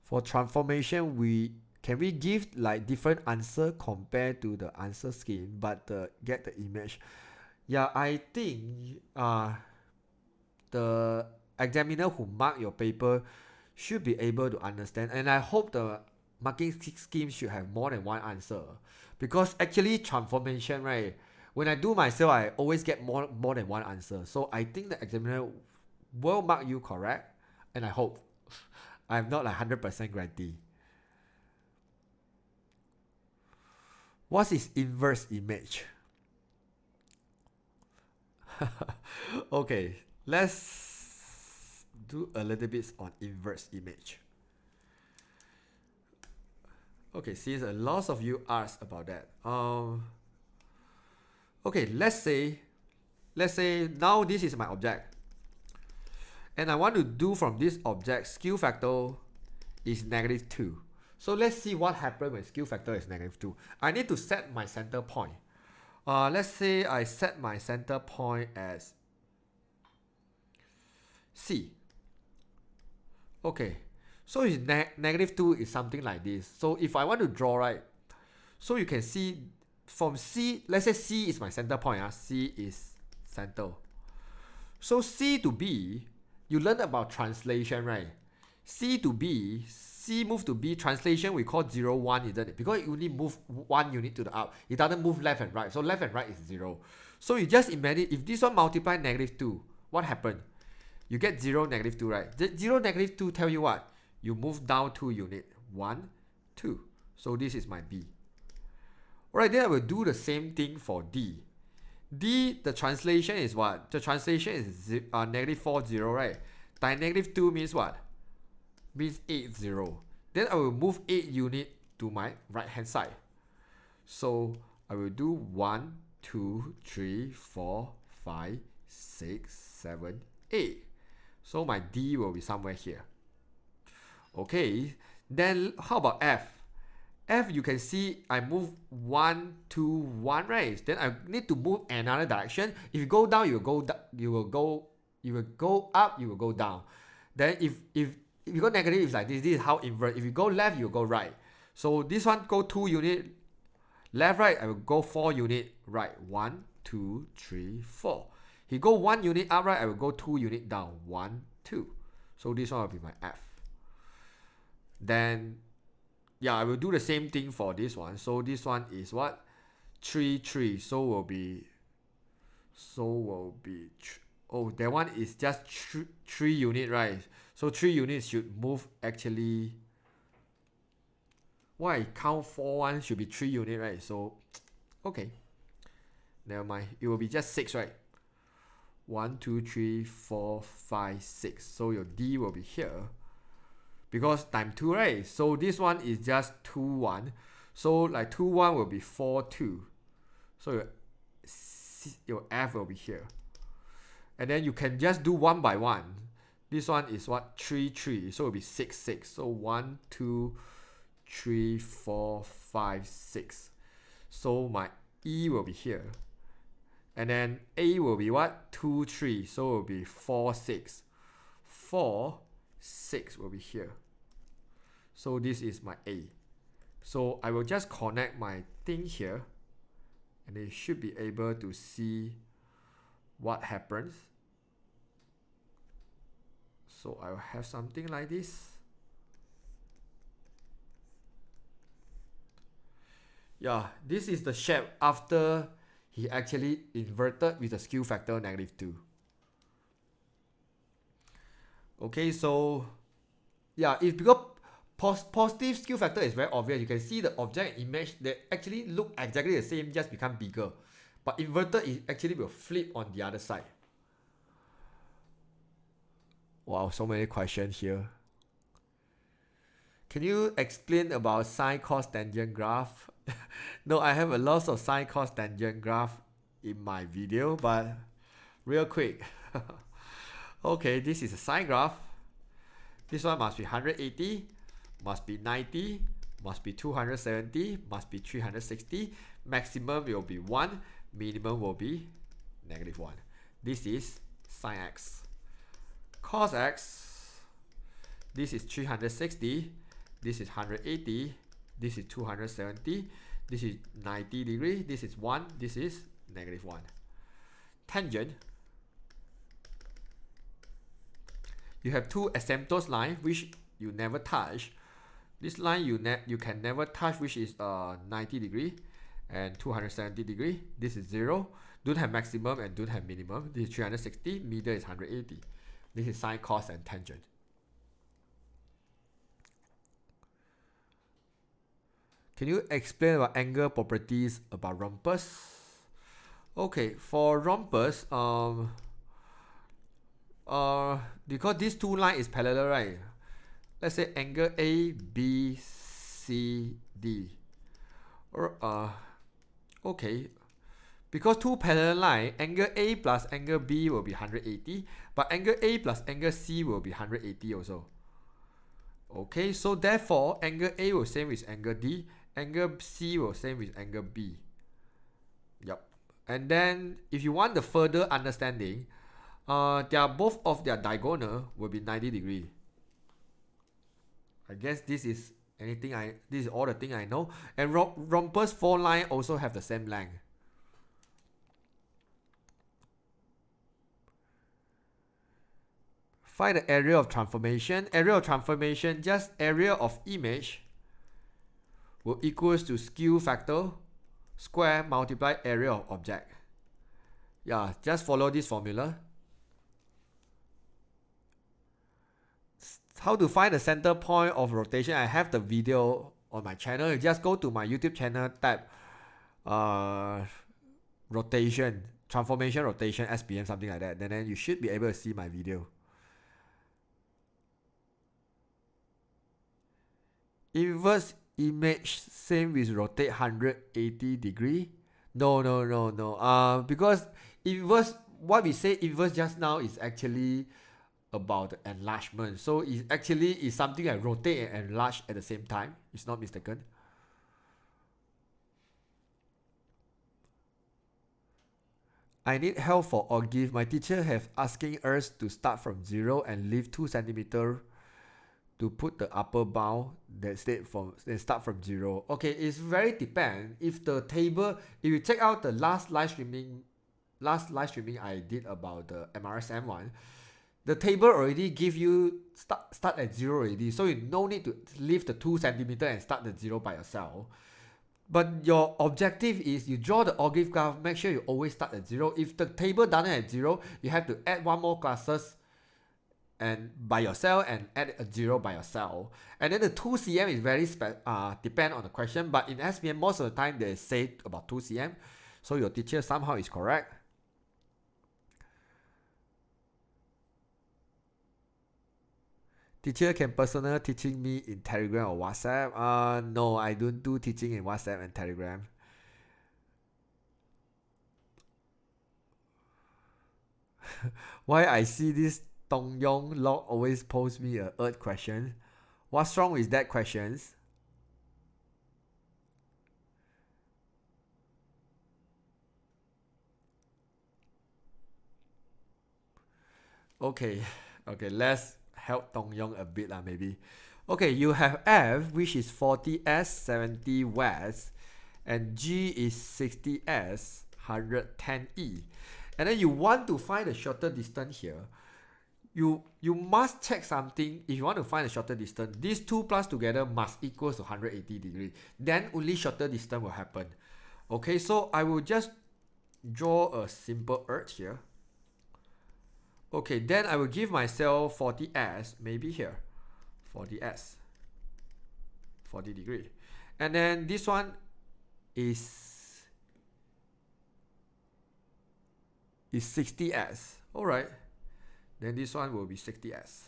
For transformation, can we give like different answer compared to the answer scheme, but get the image? Yeah, I think the examiner who mark your paper should be able to understand, and I hope the marking scheme should have more than one answer, because actually transformation, right, when I do myself, I always get more than one answer. So I think the examiner will mark you correct, and I hope. I'm not like 100% guarantee. What is inverse image? Okay, let's do a little bit on inverse image. Okay, since a lot of you asked about that. Okay, let's say now this is my object, and I want to do from this object skew factor is -2. So let's see what happens when skew factor is -2. I need to set my center point. Let's say I set my center point as C. Okay, so it's -2 is something like this. So if I want to draw, right, so you can see from C, let's say C is my center point. C is center. So C to B, you learn about translation, right? C to B, C move to B, translation we call 0, 1, isn't it? Because it only move 1 unit to the up. It doesn't move left and right. So left and right is 0. So you just imagine if this one multiply -2, what happened? You get 0, -2, right? 0, -2 tell you what? You move down 2 unit. 1, 2. So this is my B. Alright, then I will do the same thing for D. D, the translation is what? The translation is -4, 0, right? Times -2 means what? Means 8, 0. Then I will move 8 unit to my right hand side. So I will do 1, 2, 3, 4, 5, 6, 7, 8. So my D will be somewhere here. Okay, then how about F? F, you can see I move 1, 2, 1, right? Then I need to move another direction. If you go down, you will go up, you will go down. Then if you go negative, it's like this. This is how invert. If you go left, you go right. So this one go 2 unit left, right. I will go 4 unit right. 1, 2, 3, 4. He go 1 unit up, right. I will go 2 unit down. 1, 2. So this one will be my F. Then yeah, I will do the same thing for this one. So this one is what? 3, 3. So will be oh, that one is just 3 unit, right? So 3 units should move actually. Why count 4 1 should be 3 unit, right? So okay, never mind. It will be just 6, right? 1, 2, 3, 4, 5, 6. So your D will be here because times 2, right? So this one is just 2 1. So like 2 1 will be 4 2. So your F will be here. And then you can just do 1 by 1. This one is what? 3 3. So it will be 6 6. So 1 2 3 4 5 6. So my E will be here. And then A will be what? 2 3. So it will be 4 6. 4 6 will be here. So this is my A. So I will just connect my thing here, and you should be able to see what happens. So I will have something like this. Yeah, this is the shape after he actually inverted with a skew factor -2. Okay, so yeah, if because positive skew factor is very obvious. You can see the object image, they actually look exactly the same, just become bigger. But inverted, it actually will flip on the other side. Wow, so many questions here. Can you explain about sine cos tangent graph? No, I have a lot of sine cos tangent graph in my video, but real quick. Okay, this is a sine graph. This one must be 180, must be 90, must be 270, must be 360. Maximum will be 1, minimum will be -1. This is sine x. Cos x, this is 360, this is 180, this is 270, this is 90 degree, this is 1, this is -1. Tangent, you have two asymptotes line which you never touch. This line you can never touch, which is 90 degree and 270 degree. This is 0. Don't have maximum and don't have minimum. This is 360. Middle is 180. This is sine, cos, and tangent. Can you explain about angle properties about rhombus? Okay, for rhombus, because these two lines is parallel, right? Let's say angle A, B, C, D. Or okay, because two parallel line, angle A plus angle B will be 180, but angle A plus angle C will be 180 also. Okay, so therefore angle A will same with angle D, angle C will same with angle B. Yep. And then if you want the further understanding, they are both of their diagonal will be 90 degree. I guess this is this is all the thing I know. And rhombus 4 line also have the same length. Find the area of transformation. Area of transformation, just area of image will equals to skew factor square multiply area of object. Yeah, just follow this formula. How to find the center point of rotation? I have the video on my channel. You just go to my YouTube channel, type rotation, transformation rotation, SPM, something like that. Then you should be able to see my video. Inverse image same with rotate 180 degree. No. Because inverse, what we say inverse just now is actually about the enlargement. So it actually is something like rotate and enlarge at the same time. It's not mistaken. I need help for Augive. My teacher have asking us to start from 0 and leave 2 centimeter to put the upper bound that start from 0. Okay, it's very depend. If the table, if you check out the last live streaming I did about the MRSM one, the table already give you start at 0 already, so you no need to leave the 2 centimeter and start the 0 by yourself. But your objective is you draw the Augive graph, make sure you always start at 0. If the table doesn't at 0, you have to add one more classes and by yourself and add a 0 by yourself. And then the 2 cm is very depend on the question, but in SPM most of the time they say about 2 cm. So your teacher somehow is correct. Teacher can personal teaching me in Telegram or WhatsApp? No, I don't do teaching in WhatsApp and Telegram. Why I see this Tong Yong log always pose me a earth question? What's wrong with that questions? Okay, let's help Tong Yong a bit maybe. Okay, you have F, which is 40s 70 west, and G is 60s 110e. And then you want to find the shorter distance here. You must check something. If you want to find a shorter distance, these two plus together must equal to 180 degree. Then only shorter distance will happen. Okay, so I will just draw a simple earth here. Okay, then I will give myself 40s, maybe here, 40s, 40 degree. And then this one is 60s. All right. Then this one will be 60s.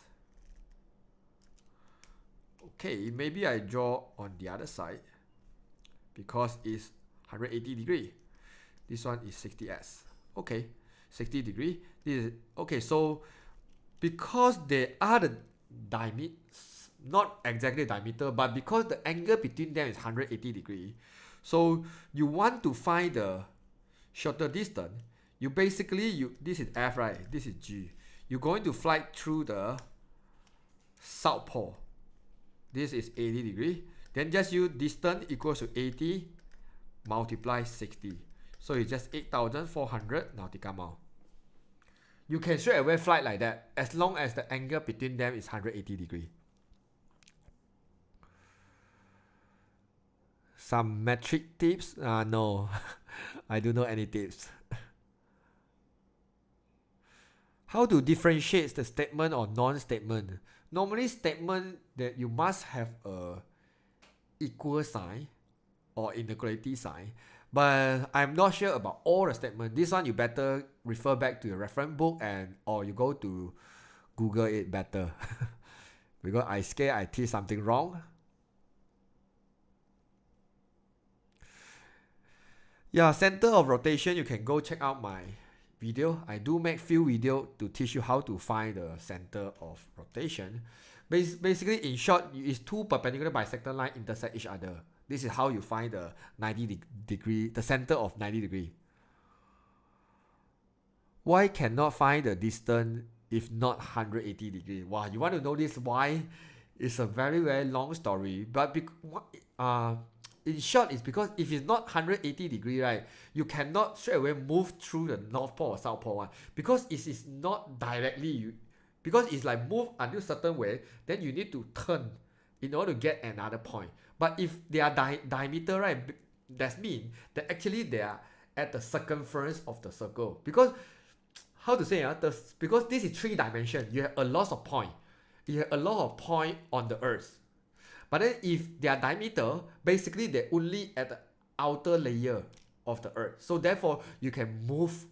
Okay, maybe I draw on the other side because it's 180 degree. This one is 60s. Okay, 60 degree. This is okay. So because they are the diameter, not exactly diameter, but because the angle between them is 180 degree, so you want to find the shorter distance. You basically this is F, right? This is G. You're going to fly through the south pole. This is 80 degree. Then just use distance equals to 80 multiply 60. So it's just 8,400 nautical mile. You can straight away fly like that as long as the angle between them is 180 degree. Some metric tips? No, I don't know any tips. How to differentiate the statement or non-statement? Normally statement that you must have a equal sign or inequality sign. But I'm not sure about all the statement. This one you better refer back to your reference book and or you go to Google it better. Because I scared I teach something wrong. Yeah, center of rotation, you can go check out my video. I do make few video to teach you how to find the center of rotation. Basically, in short, it's two perpendicular bisector line intersect each other. This is how you find the 90 degree, the center of 90 degree. Why cannot find the distance if not 180 degree? Wow, you want to know this why? It's a very, very long story. But in short, it's because if it's not 180 degree, right, you cannot straight away move through the north pole or south pole one because it is not directly because it's like move until certain way, then you need to turn in order to get another point. But if they are diameter, right, that means that actually they are at the circumference of the circle. Because how to say because this is 3 dimension, you have a lot of point. You have a lot of point on the earth. But then if their diameter, basically they're only at the outer layer of the earth. So therefore you can move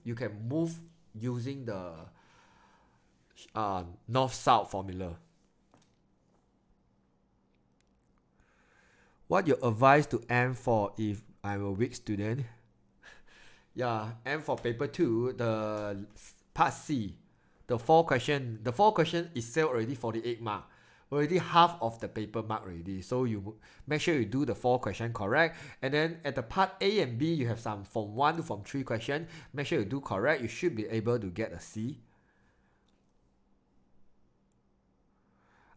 using the north-south formula. What you advise to aim for if I'm a weak student? Yeah, aim for paper 2, the part C. The 4 question itself already 48 mark. Already half of the paper mark already. So you make sure you do the 4 question correct. And then at the part A and B, you have some from 1 to from 3 question. Make sure you do correct. You should be able to get a C.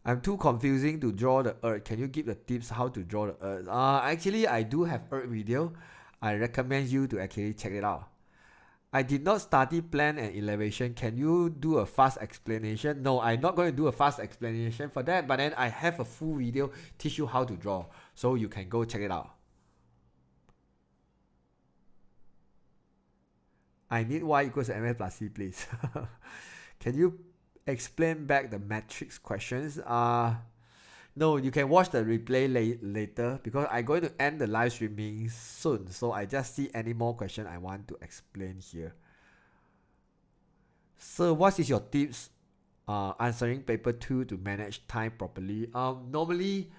I'm too confusing to draw the earth. Can you give the tips how to draw the earth? Actually, I do have earth video. I recommend you to actually check it out. I did not study plan and elevation. Can you do a fast explanation? No, I'm not going to do a fast explanation for that. But then I have a full video teach you how to draw. So you can go check it out. I need y equals to mx plus c, please. Can you explain back the matrix questions? No, you can watch the replay later because I'm going to end the live streaming soon. So I just see any more question I want to explain here. So what is your tips answering paper 2 to manage time properly? Normally,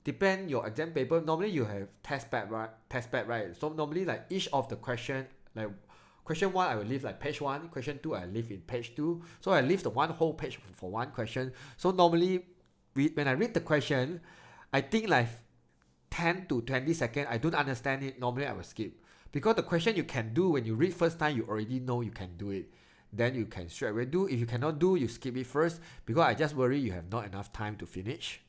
depend your exam paper. Normally you have test pad, right? So normally like each of the question, like question 1 I will leave like page 1, question 2 I leave in page 2. So I leave the one whole page for one question. So normally when I read the question, I think like 10 to 20 seconds, I don't understand it. Normally I will skip. Because the question you can do when you read first time, you already know you can do it. Then you can straight away do. If you cannot do, you skip it first. Because I just worry you have not enough time to finish.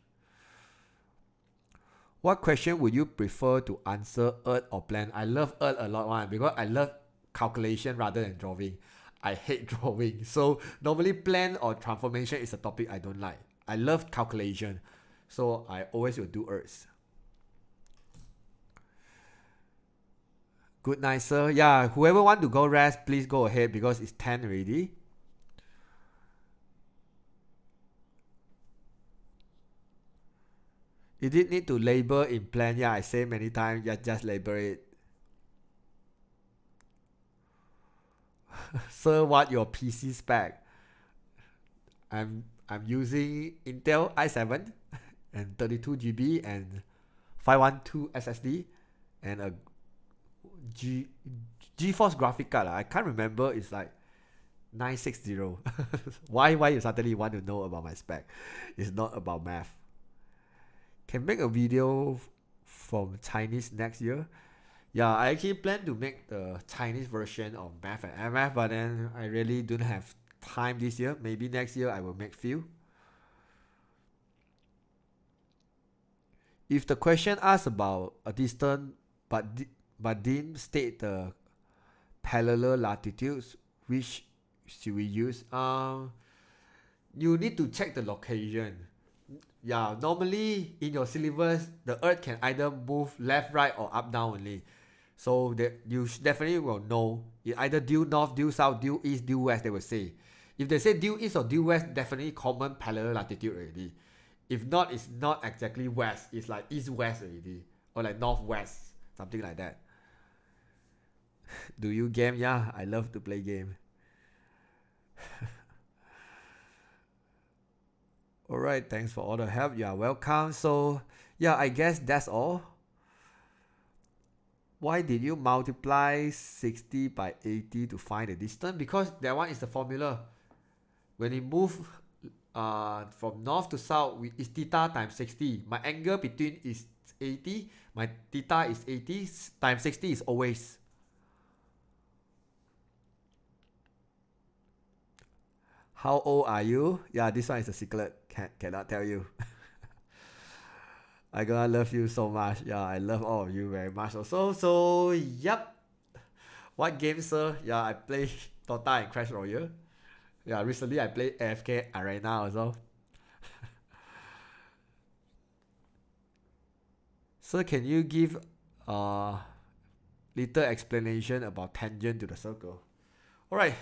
What question would you prefer to answer, earth or plan? I love earth a lot because I love calculation rather than drawing. I hate drawing. So normally plan or transformation is a topic I don't like. I love calculation, so I always will do earths. Good night, sir. Yeah, whoever want to go rest, please go ahead because it's 10 already. You did need to label in plan. Yeah, I say many times. Yeah, just label it. Sir, what your PC spec? I'm using Intel i7 and 32 GB and 512 SSD and a GeForce graphic card. I can't remember. It's like 960. Why you suddenly want to know about my spec? It's not about math. Can make a video from Chinese next year. Yeah, I actually plan to make the Chinese version of math and MF, but then I really don't have time this year. Maybe next year I will make few. If the question asks about a distance but didn't state the parallel latitudes, which should we use? You need to check the location. Yeah, normally in your syllabus, the earth can either move left, right, or up, down only. So that you definitely will know. It either due north, due south, due east, due west, they will say. If they say due east or due west, definitely common parallel latitude already. If not, it's not exactly west. It's like east-west already. Or like northwest. Something like that. Do you game? Yeah, I love to play game. All right, thanks for all the help. You are welcome. So, yeah, I guess that's all. Why did you multiply 60 by 80 to find the distance? Because that one is the formula. When you move from north to south, it's theta times 60. My angle between is 80. My theta is 80 times 60 is always. How old are you? Yeah, this one is a secret. Cannot tell you. I gonna love you so much. Yeah, I love all of you very much also. So, yep. What games, sir? Yeah, I play Dota and Crash Royale. Yeah, recently I played AFK Arena also. So, can you give a little explanation about tangent to the circle? Alright,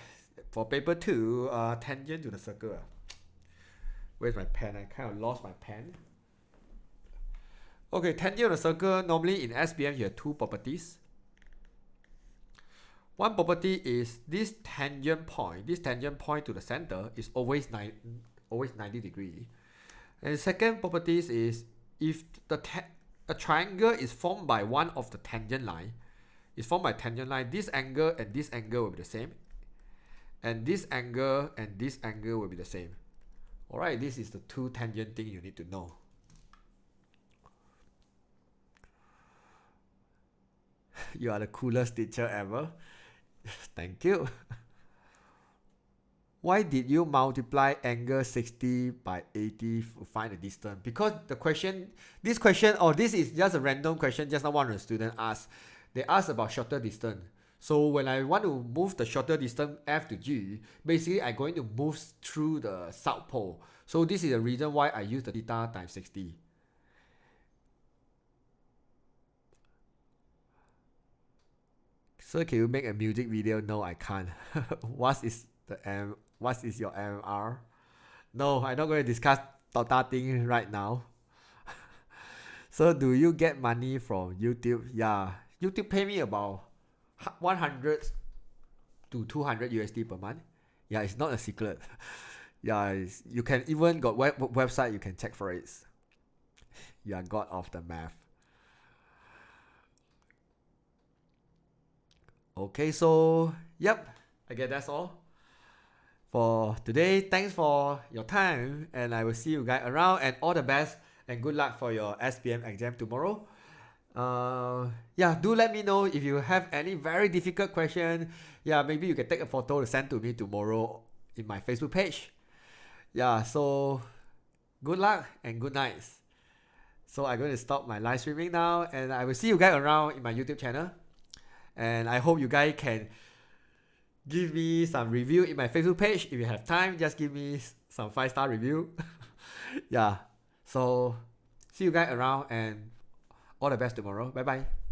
for paper 2, tangent to the circle. Where's my pen? I kind of lost my pen. Okay, tangent to the circle. Normally in SPM you have two properties. One property is this tangent point to the center is always 90 degree. And the second property is if a triangle is formed by one of the tangent line, this angle and this angle will be the same. And this angle and this angle will be the same. Alright, this is the two tangent thing you need to know. You are the coolest teacher ever. Thank you. Why did you multiply angle 60 by 80 to find the distance? Because this is just a random question, just now one of the students asked. They asked about shorter distance. So when I want to move the shorter distance F to G, basically I'm going to move through the south pole. So this is the reason why I use the theta times 60. So can you make a music video? No, I can't. What is your MR? No, I'm not going to discuss Dota thing right now. So do you get money from YouTube? Yeah, YouTube pay me about 100 to 200 USD per month. Yeah, it's not a secret. Yeah, you can even got website you can check for it. You are god of the math. Okay, so yep, I guess that's all for today. Thanks for your time, and I will see you guys around. And all the best and good luck for your SPM exam tomorrow. Yeah, do let me know if you have any very difficult question. Yeah, maybe you can take a photo to send to me tomorrow in my Facebook page. Yeah, so good luck and good night. So I'm going to stop my live streaming now, and I will see you guys around in my YouTube channel. And I hope you guys can give me some review in my Facebook page. If you have time, just give me some 5-star review. Yeah, so see you guys around and all the best tomorrow. Bye bye.